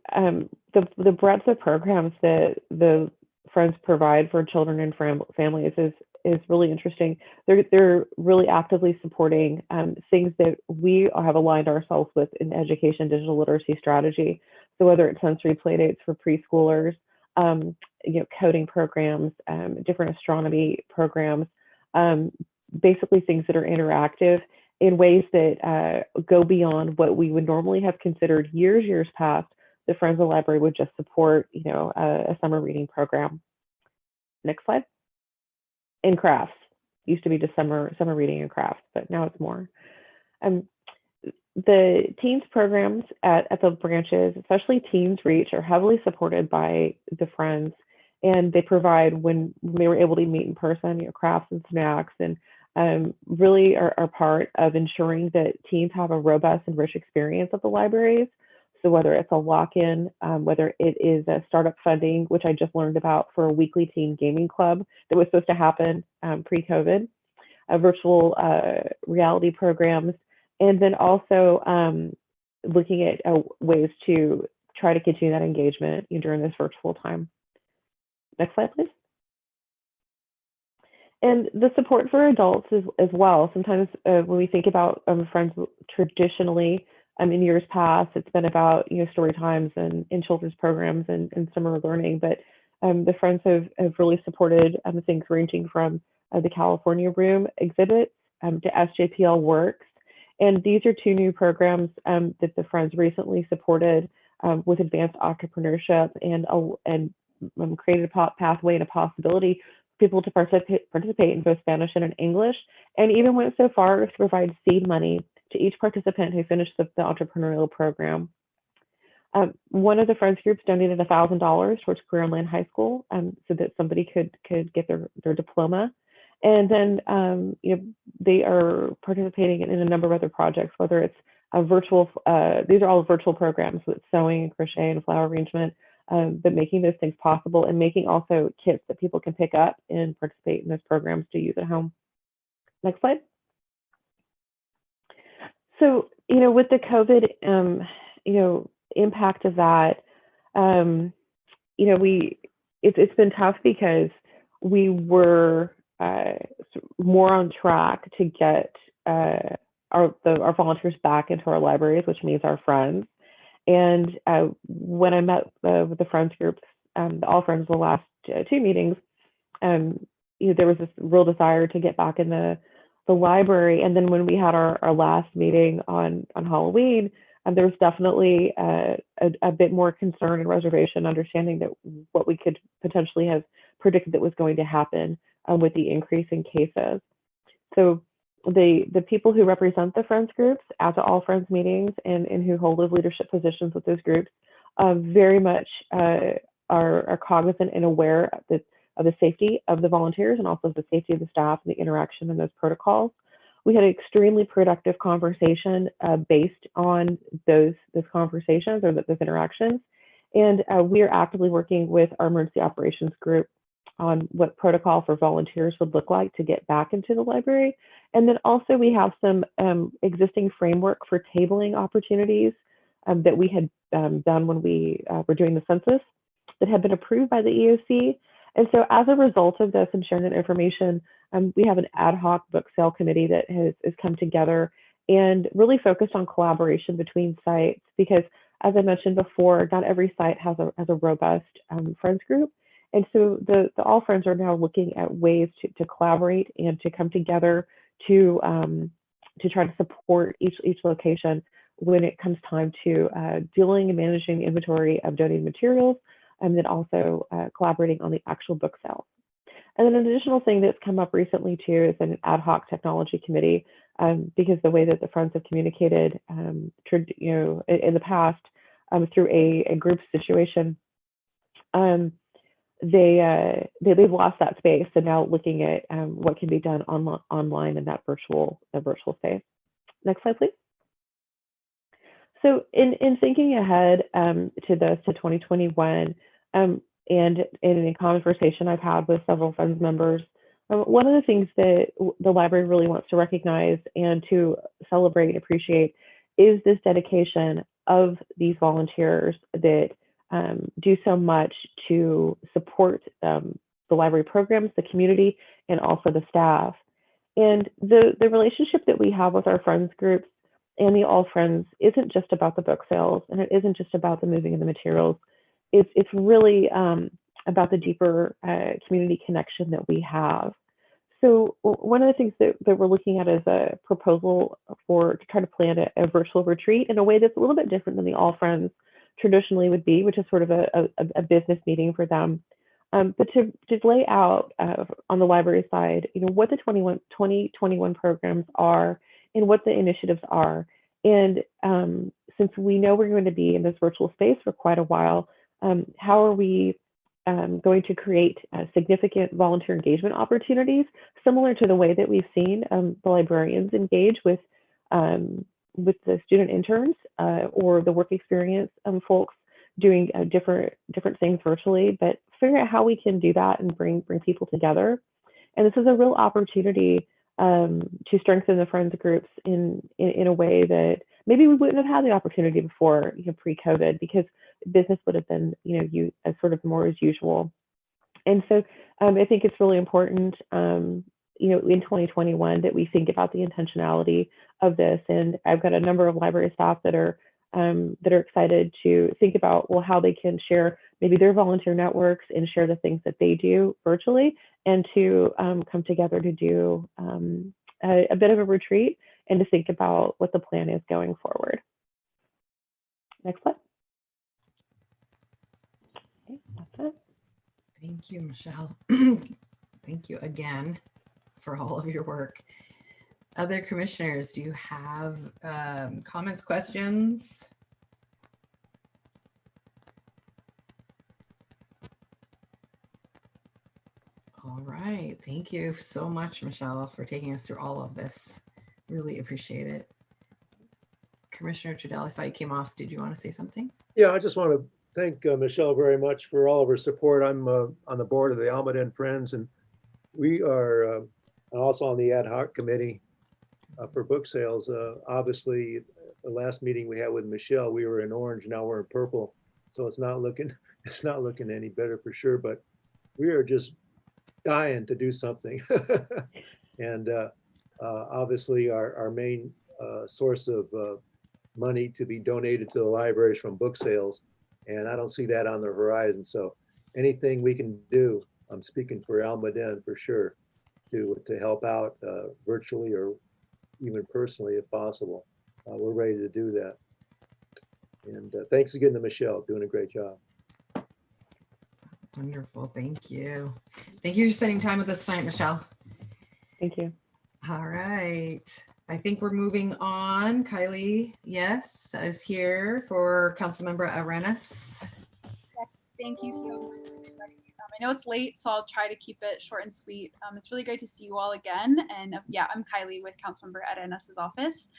the breadth of programs that the friends provide for children and families is really interesting. They're really actively supporting things that we have aligned ourselves with in education digital literacy strategy. So whether it's sensory playdates for preschoolers, coding programs, different astronomy programs, basically things that are interactive in ways that go beyond what we would normally have considered years past. The Friends of the Library would just support, a summer reading program. Next slide. And crafts. Used to be just summer reading and crafts, but now it's more. The teens programs at the branches, especially Teens Reach, are heavily supported by the Friends, and they provide, when they were able to meet in person, crafts and snacks, and really are part of ensuring that teens have a robust and rich experience at the libraries. So whether it's a lock-in, whether it is a startup funding, which I just learned about for a weekly teen gaming club that was supposed to happen pre-COVID, virtual reality programs, and then also looking at ways to try to continue that engagement during this virtual time. Next slide, please. And the support for adults as well. Sometimes when we think about Friends traditionally, in years past, it's been about story times and children's programs and summer learning. But The Friends have really supported things ranging from the California Room exhibits to SJPL Works. And these are two new programs that the Friends recently supported with advanced entrepreneurship and created a pathway and a possibility for people to participate in both Spanish and in English, and even went so far as to provide seed money to each participant who finished the entrepreneurial program. One of the Friends groups donated $1,000 towards Career Land High School so that somebody could get their diploma. And then they are participating in a number of other projects, whether it's a virtual, these are all virtual programs with sewing and crochet and flower arrangement, but making those things possible and making also kits that people can pick up and participate in those programs to use at home. Next slide. So, with the COVID, impact of that, it's been tough because we were more on track to get our volunteers back into our libraries, which means our friends. And when I met with the Friends groups, the All Friends, the last two meetings, there was this real desire to get back in the library. And then when we had our last meeting on Halloween, there was definitely a bit more concern and reservation, understanding that what we could potentially have predicted that was going to happen with the increase in cases. So the people who represent the Friends groups at the All Friends meetings and who hold those leadership positions with those groups very much are cognizant and aware of the safety of the volunteers and also the safety of the staff and the interaction and those protocols. We had an extremely productive conversation based on those conversations or those interactions. And we are actively working with our emergency operations group on what protocol for volunteers would look like to get back into the library. And then also we have some existing framework for tabling opportunities that we had done when we were doing the census that had been approved by the EOC. And so as a result of this and sharing that information, we have an ad hoc book sale committee that has come together and really focused on collaboration between sites, because as I mentioned before, not every site has a robust Friends group. And so the All Friends are now looking at ways to collaborate and to come together to try to support each location when it comes time to dealing and managing inventory of donated materials, and then also collaborating on the actual book sales. And then an additional thing that's come up recently too is an ad hoc technology committee, because the way that the Friends have communicated, in the past through a group situation, they've lost that space, and now looking at what can be done online in that virtual space. Next slide, please. So in thinking ahead to 2021, and in conversation I've had with several Friends members, one of the things that the library really wants to recognize and to celebrate and appreciate is this dedication of these volunteers that do so much to support the library programs, the community, and also the staff. And the relationship that we have with our Friends groups and the All Friends isn't just about the book sales, and it isn't just about the moving of the materials. It's really about the deeper community connection that we have. So one of the things that we're looking at is a proposal to try to plan a virtual retreat in a way that's a little bit different than the All Friends traditionally would be, which is sort of a business meeting for them. But to lay out on the library side, what the 2021 programs are and what the initiatives are. And since we know we're going to be in this virtual space for quite a while, how are we going to create significant volunteer engagement opportunities, similar to the way that we've seen the librarians engage with the student interns or the work experience folks doing different things virtually, but figure out how we can do that and bring people together. And this is a real opportunity to strengthen the Friends groups in a way that maybe we wouldn't have had the opportunity before, pre-COVID, because business would have been, as sort of more as usual. And so I think it's really important, in 2021 that we think about the intentionality of this. And I've got a number of library staff that are that are excited to think about, well, how they can share maybe their volunteer networks and share the things that they do virtually, and to come together to do a bit of a retreat and to think about what the plan is going forward. Next slide. Okay, that's it. Thank you, Michelle. Thank you again for all of your work. Other commissioners, do you have comments, questions? All right. Thank you so much, Michelle, for taking us through all of this. Really appreciate it. Commissioner Trudell, I saw you came off. Did you want to say something? Yeah, I just want to thank Michelle very much for all of her support. I'm on the board of the Almaden Friends, and we are also on the ad hoc committee for book sales. Obviously, the last meeting we had with Michelle, we were in orange. Now we're in purple, so it's not looking any better for sure. But we are just dying to do something, and obviously our main source of money to be donated to the libraries from book sales, and I don't see that on the horizon. So anything we can do, I'm speaking for Almaden for sure, to help out virtually or even personally if possible. We're ready to do that. And thanks again to Michelle, doing a great job. Wonderful. Thank you. Thank you for spending time with us tonight, Michelle. Thank you. All right. I think we're moving on. Kylie, yes, is here for Councilmember Arenas. Yes, thank you so much, everybody. I know it's late, so I'll try to keep it short and sweet. It's really great to see you all again. And yeah, I'm Kylie with Councilmember Arenas' office.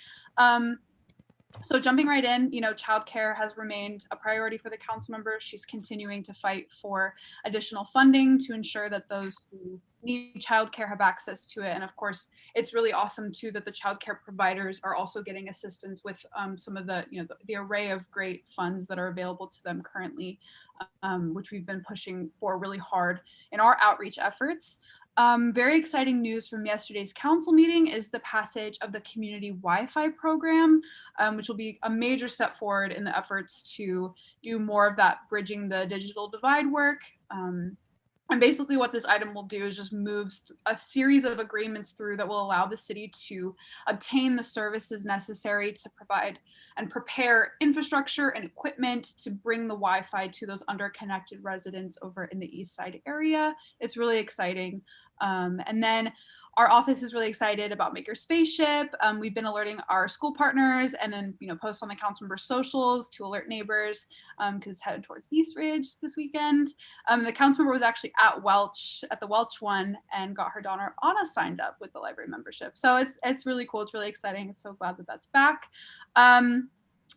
So jumping right in, childcare has remained a priority for the council members. She's continuing to fight for additional funding to ensure that those who need childcare have access to it. And of course, it's really awesome too that the childcare providers are also getting assistance with some of the, the array of great funds that are available to them currently, which we've been pushing for really hard in our outreach efforts. Very exciting news from yesterday's council meeting is the passage of the community Wi-Fi program, which will be a major step forward in the efforts to do more of that bridging the digital divide work. And basically what this item will do is just moves a series of agreements through that will allow the city to obtain the services necessary to provide and prepare infrastructure and equipment to bring the Wi-Fi to those underconnected residents over in the East Side area. It's really exciting. And then our office is really excited about Maker Spaceship. We've been alerting our school partners and then, post on the council member socials to alert neighbors because it's headed towards East Ridge this weekend. The council member was actually at the Welch one and got her daughter Anna signed up with the library membership. So it's really cool. It's really exciting. It's so glad that that's back.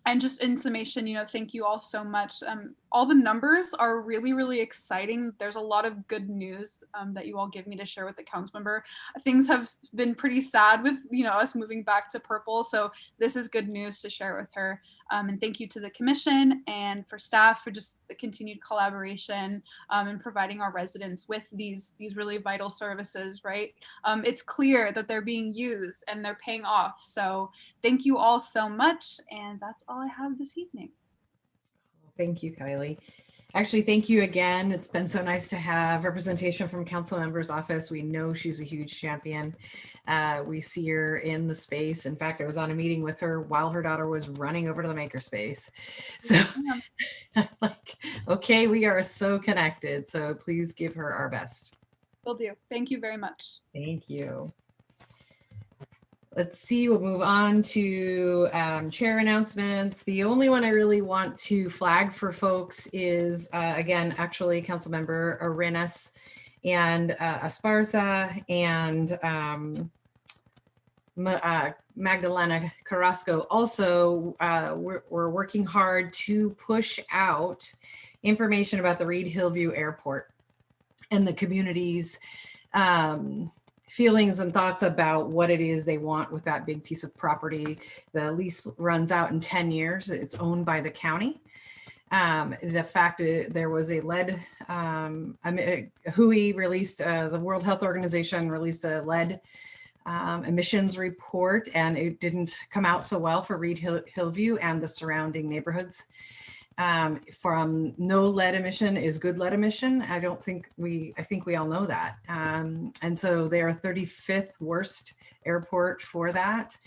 And just in summation, thank you all so much. All the numbers are really, really exciting. There's a lot of good news that you all give me to share with the council member. Things have been pretty sad with, us moving back to purple. So this is good news to share with her. And thank you to the commission and for staff for just the continued collaboration and providing our residents with these really vital services, right? It's clear that they're being used and they're paying off. So thank you all so much. And that's all I have this evening. Thank you, Kylie. Actually, thank you again. It's been so nice to have representation from council member's office. We know she's a huge champion. We see her in the space. In fact, I was on a meeting with her while her daughter was running over to the makerspace. So I'm like, okay, we are so connected. So please give her our best. Will do. Thank you very much. Thank you. Let's see, we'll move on to chair announcements. The only one I really want to flag for folks is, again, actually Councilmember Arenas and Esparza and Magdalena Carrasco. Also, we're working hard to push out information about the Reed Hillview Airport and the community's feelings and thoughts about what it is they want with that big piece of property. The lease runs out in 10 years. It's owned by the county. The fact that there was a lead, WHOI released, the World Health Organization released a lead emissions report, and it didn't come out so well for Reed Hillview and the surrounding neighborhoods. From no lead emission is good lead emission. I think we all know that. And so they are 35th worst airport for that.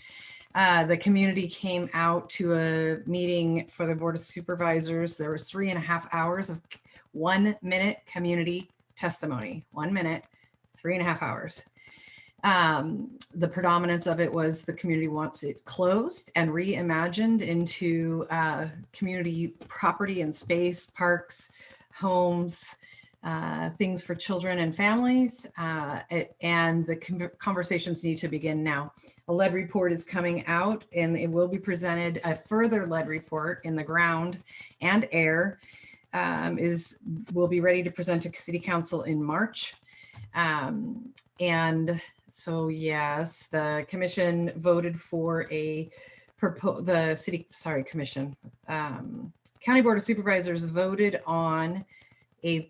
The community came out to a meeting for the Board of Supervisors. There was 3.5 hours of 1 minute community testimony, 1 minute, 3.5 hours. The predominance of it was the community wants it closed and reimagined into community property and space, parks, homes, things for children and families, and the conversations need to begin now. A lead report is coming out, and it will be presented. A further lead report in the ground and air will be ready to present to City Council in March. And so yes, the commission voted for County Board of Supervisors voted on a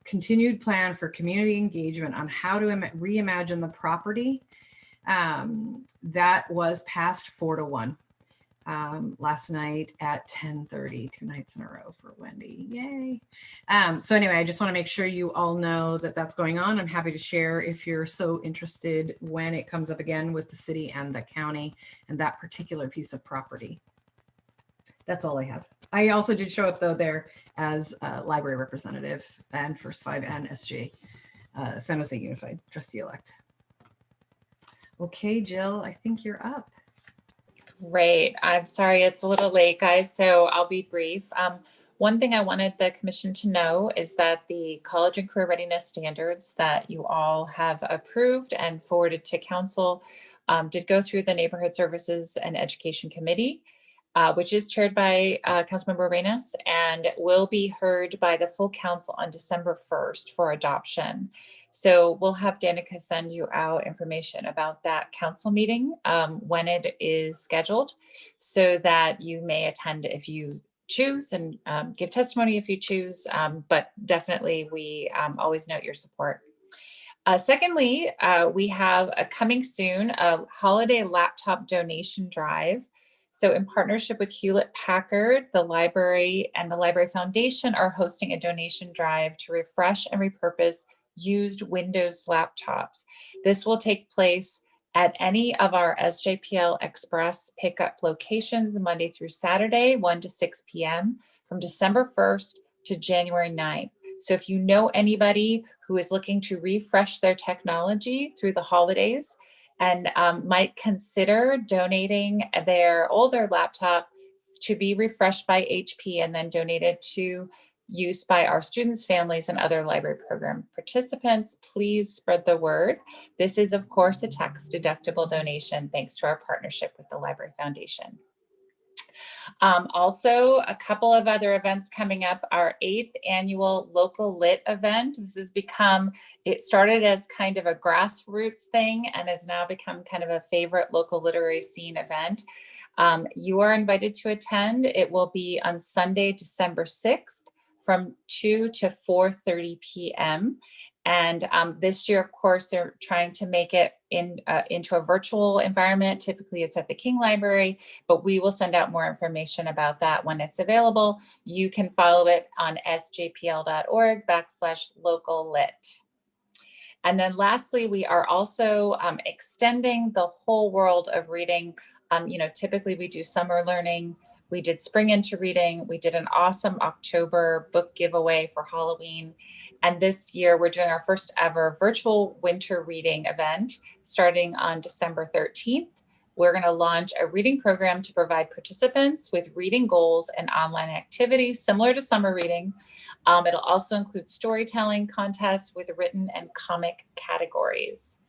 continued plan for community engagement on how to reimagine the property. That was passed 4-1 last night at 10:30, 2 nights in a row for Wendy. Yay. So anyway, I just want to make sure you all know that that's going on. I'm happy to share if you're so interested when it comes up again with the city and the county and that particular piece of property. That's all I have. I also did show up though there as a library representative and First 5 and SJ, San Jose Unified trustee-elect. Okay, Jill, I think you're up. Great. I'm sorry it's a little late, guys, so I'll be brief. One thing I wanted the commission to know is that the college and career readiness standards that you all have approved and forwarded to council did go through the Neighborhood Services and Education Committee, which is chaired by Councilmember Arenas and will be heard by the full council on December 1st for adoption. So we'll have Danica send you out information about that council meeting when it is scheduled so that you may attend if you choose and give testimony if you choose, but definitely we always note your support. Secondly, we have coming soon a holiday laptop donation drive. So in partnership with Hewlett Packard, the library and the Library Foundation are hosting a donation drive to refresh and repurpose used Windows laptops. This will take place at any of our SJPL Express pickup locations Monday through Saturday, 1 to 6 p.m. from December 1st to January 9th. So if you know anybody who is looking to refresh their technology through the holidays and might consider donating their older laptop to be refreshed by HP and then donated to use by our students, families, and other library program participants, please spread the word. This is, of course, a tax-deductible donation thanks to our partnership with the Library Foundation. Also, a couple of other events coming up. Our 8th annual Local Lit event. This has become, it started as kind of a grassroots thing and has now become kind of a favorite local literary scene event. You are invited to attend. It will be on Sunday, December 6th from 2 to 4:30 p.m. And this year, of course, they're trying to make it into a virtual environment. Typically, it's at the King Library, but we will send out more information about that when it's available. You can follow it on sjpl.org/locallit. And then lastly, we are also extending the whole world of reading. Typically we do summer learning. We did spring into reading. We did an awesome October book giveaway for Halloween. And this year we're doing our first ever virtual winter reading event starting on December 13th. We're going to launch a reading program to provide participants with reading goals and online activities similar to summer reading. It'll also include storytelling contests with written and comic categories.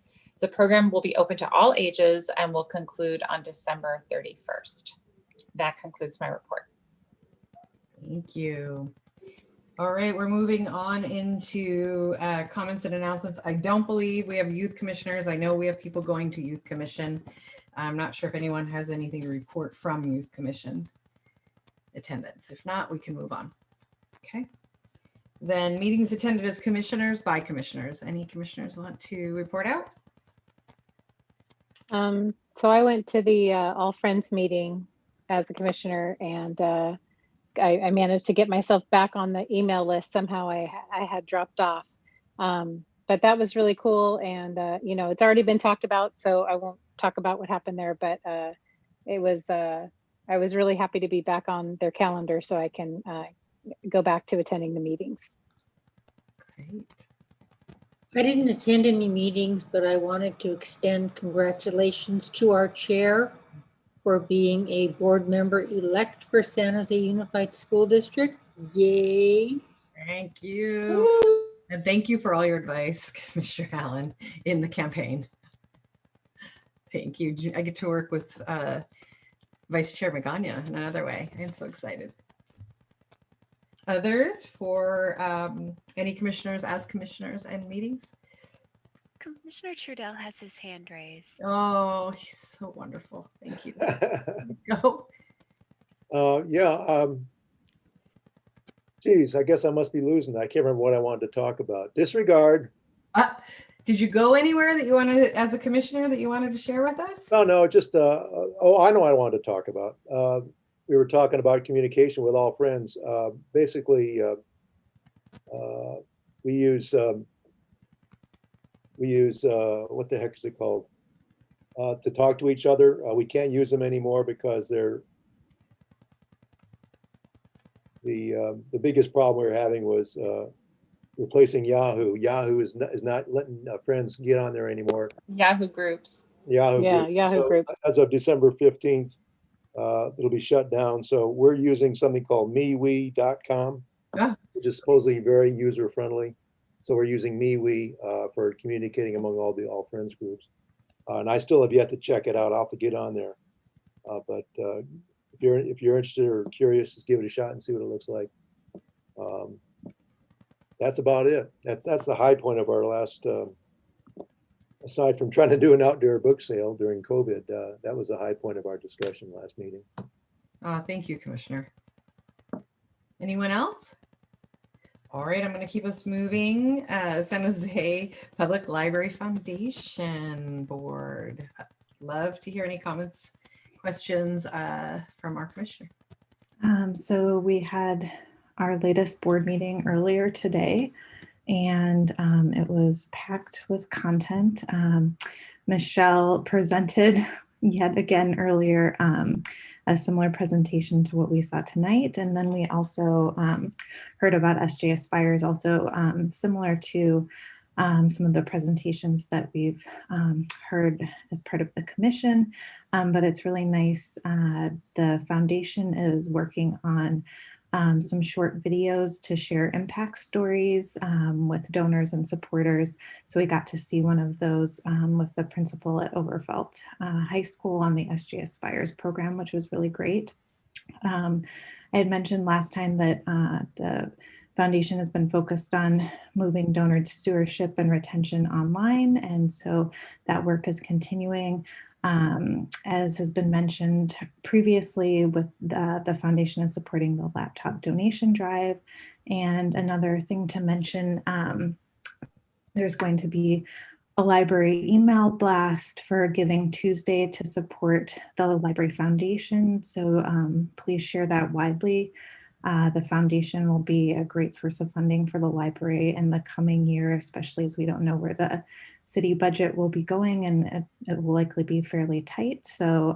The program will be open to all ages and will conclude on December 31st. That concludes my report. Thank you. All right, we're moving on into comments and announcements. I don't believe we have youth commissioners. I know we have people going to youth commission. I'm not sure if anyone has anything to report from youth commission attendance. If not, we can move on. Okay. Then meetings attended as commissioners by commissioners. Any commissioners want to report out? So I went to the All Friends meeting as a commissioner, and I managed to get myself back on the email list. Somehow I had dropped off. But that was really cool. And, you know, it's already been talked about, so I won't talk about what happened there, but it was, I was really happy to be back on their calendar so I can go back to attending the meetings. Great. I didn't attend any meetings, but I wanted to extend congratulations to our chair for being a board member elect for San Jose Unified School District. Yay. Thank you. And thank you for all your advice, Commissioner Allen, in the campaign. Thank you. I get to work with Vice Chair Magana in another way. I'm so excited. Others for any commissioners as commissioners and meetings? Commissioner Trudell has his hand raised. Oh, he's so wonderful. Thank you. Go. Yeah. Geez, I guess I must be losing. I can't remember what I wanted to talk about. Disregard. Did you go anywhere that you wanted, as a commissioner, that you wanted to share with us? No, just, oh, I know what I wanted to talk about. We were talking about communication with all friends. Basically, we use what the heck is it called? To talk to each other. We can't use them anymore because they're, the biggest problem we were having was replacing Yahoo. Yahoo is not letting friends get on there anymore. Yahoo groups. Yahoo Yahoo groups. As of December 15th, it'll be shut down. So we're using something called MeWe.com, which is supposedly very user friendly. So we're using MeWe for communicating among all the All Friends groups. And I still have yet to check it out. I'll have to get on there. But if you're interested or curious, just give it a shot and see what it looks like. That's about it. That's the high point of our last, aside from trying to do an outdoor book sale during COVID, that was the high point of our discussion last meeting. Thank you, Commissioner. Anyone else? All right, I'm going to keep us moving. San Jose Public Library Foundation Board. Love to hear any comments, questions from our commissioner. So we had our latest board meeting earlier today, and it was packed with content. Michelle presented yet again earlier a similar presentation to what we saw tonight. And then we also heard about SJ Aspires, also similar to some of the presentations that we've heard as part of the commission. But it's really nice. The foundation is working on some short videos to share impact stories with donors and supporters. So we got to see one of those with the principal at Overfelt High School on the SG Aspires program, which was really great. I had mentioned last time that the foundation has been focused on moving donor stewardship and retention online. And so that work is continuing. As has been mentioned previously, with the foundation is supporting the laptop donation drive. And another thing to mention, there's going to be a library email blast for Giving Tuesday to support the Library Foundation. So please share that widely. The foundation will be a great source of funding for the library in the coming year, especially as we don't know where the city budget will be going, and it will likely be fairly tight. So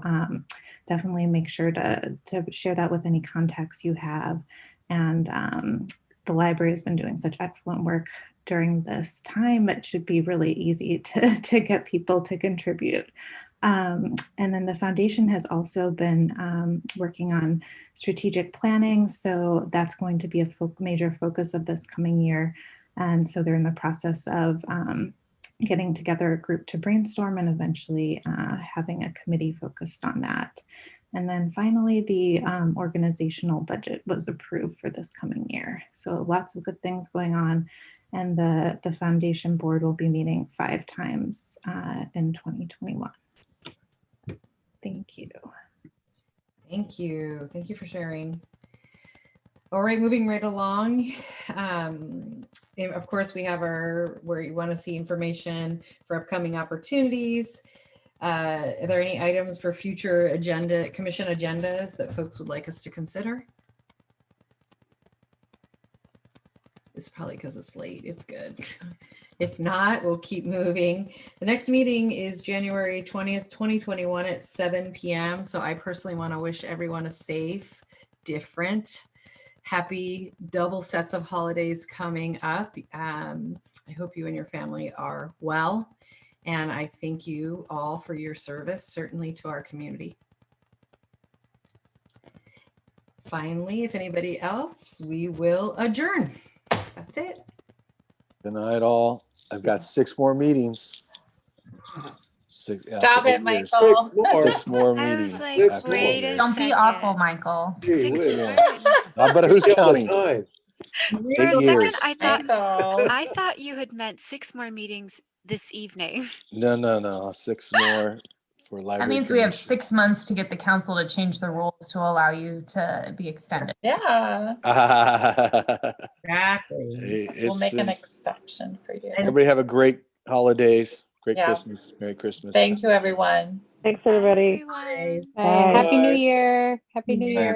definitely make sure to share that with any contacts you have. And the library has been doing such excellent work during this time. It should be really easy to get people to contribute. And then the foundation has also been working on strategic planning. So that's going to be a major focus of this coming year. And so they're in the process of getting together a group to brainstorm and eventually having a committee focused on that. And then finally, the organizational budget was approved for this coming year. So lots of good things going on. And the foundation board will be meeting 5 times in 2021. Thank you. Thank you. Thank you for sharing. All right, moving right along. Of course, we have our where you want to see information for upcoming opportunities. Are there any items for future commission agendas that folks would like us to consider? It's probably because it's late. It's good. If not, we'll keep moving. The next meeting is January 20th, 2021 at 7 p.m. So I personally want to wish everyone a safe, different, happy double sets of holidays coming up. I hope you and your family are well. And I thank you all for your service, certainly to our community. Finally, if anybody else, we will adjourn. That's it. Good night, all. I've got 6 more meetings. Stop it, Michael. 6 more I meetings. was like, after wait this. a Don't be second. awful, Michael. Gee 6 whiz. more. But who's counting? Time. For 8 a second, years. I thought you had meant 6 more meetings this evening. No. 6 more for library. That means we have commission. 6 months to get the council to change the rules to allow you to be extended. Yeah. Exactly. We'll make an exception for you. Everybody have a great holidays. Great Yeah. Christmas. Merry Christmas. Thank you, everyone. Thanks, everybody. Bye. Happy New Year. Happy New Year.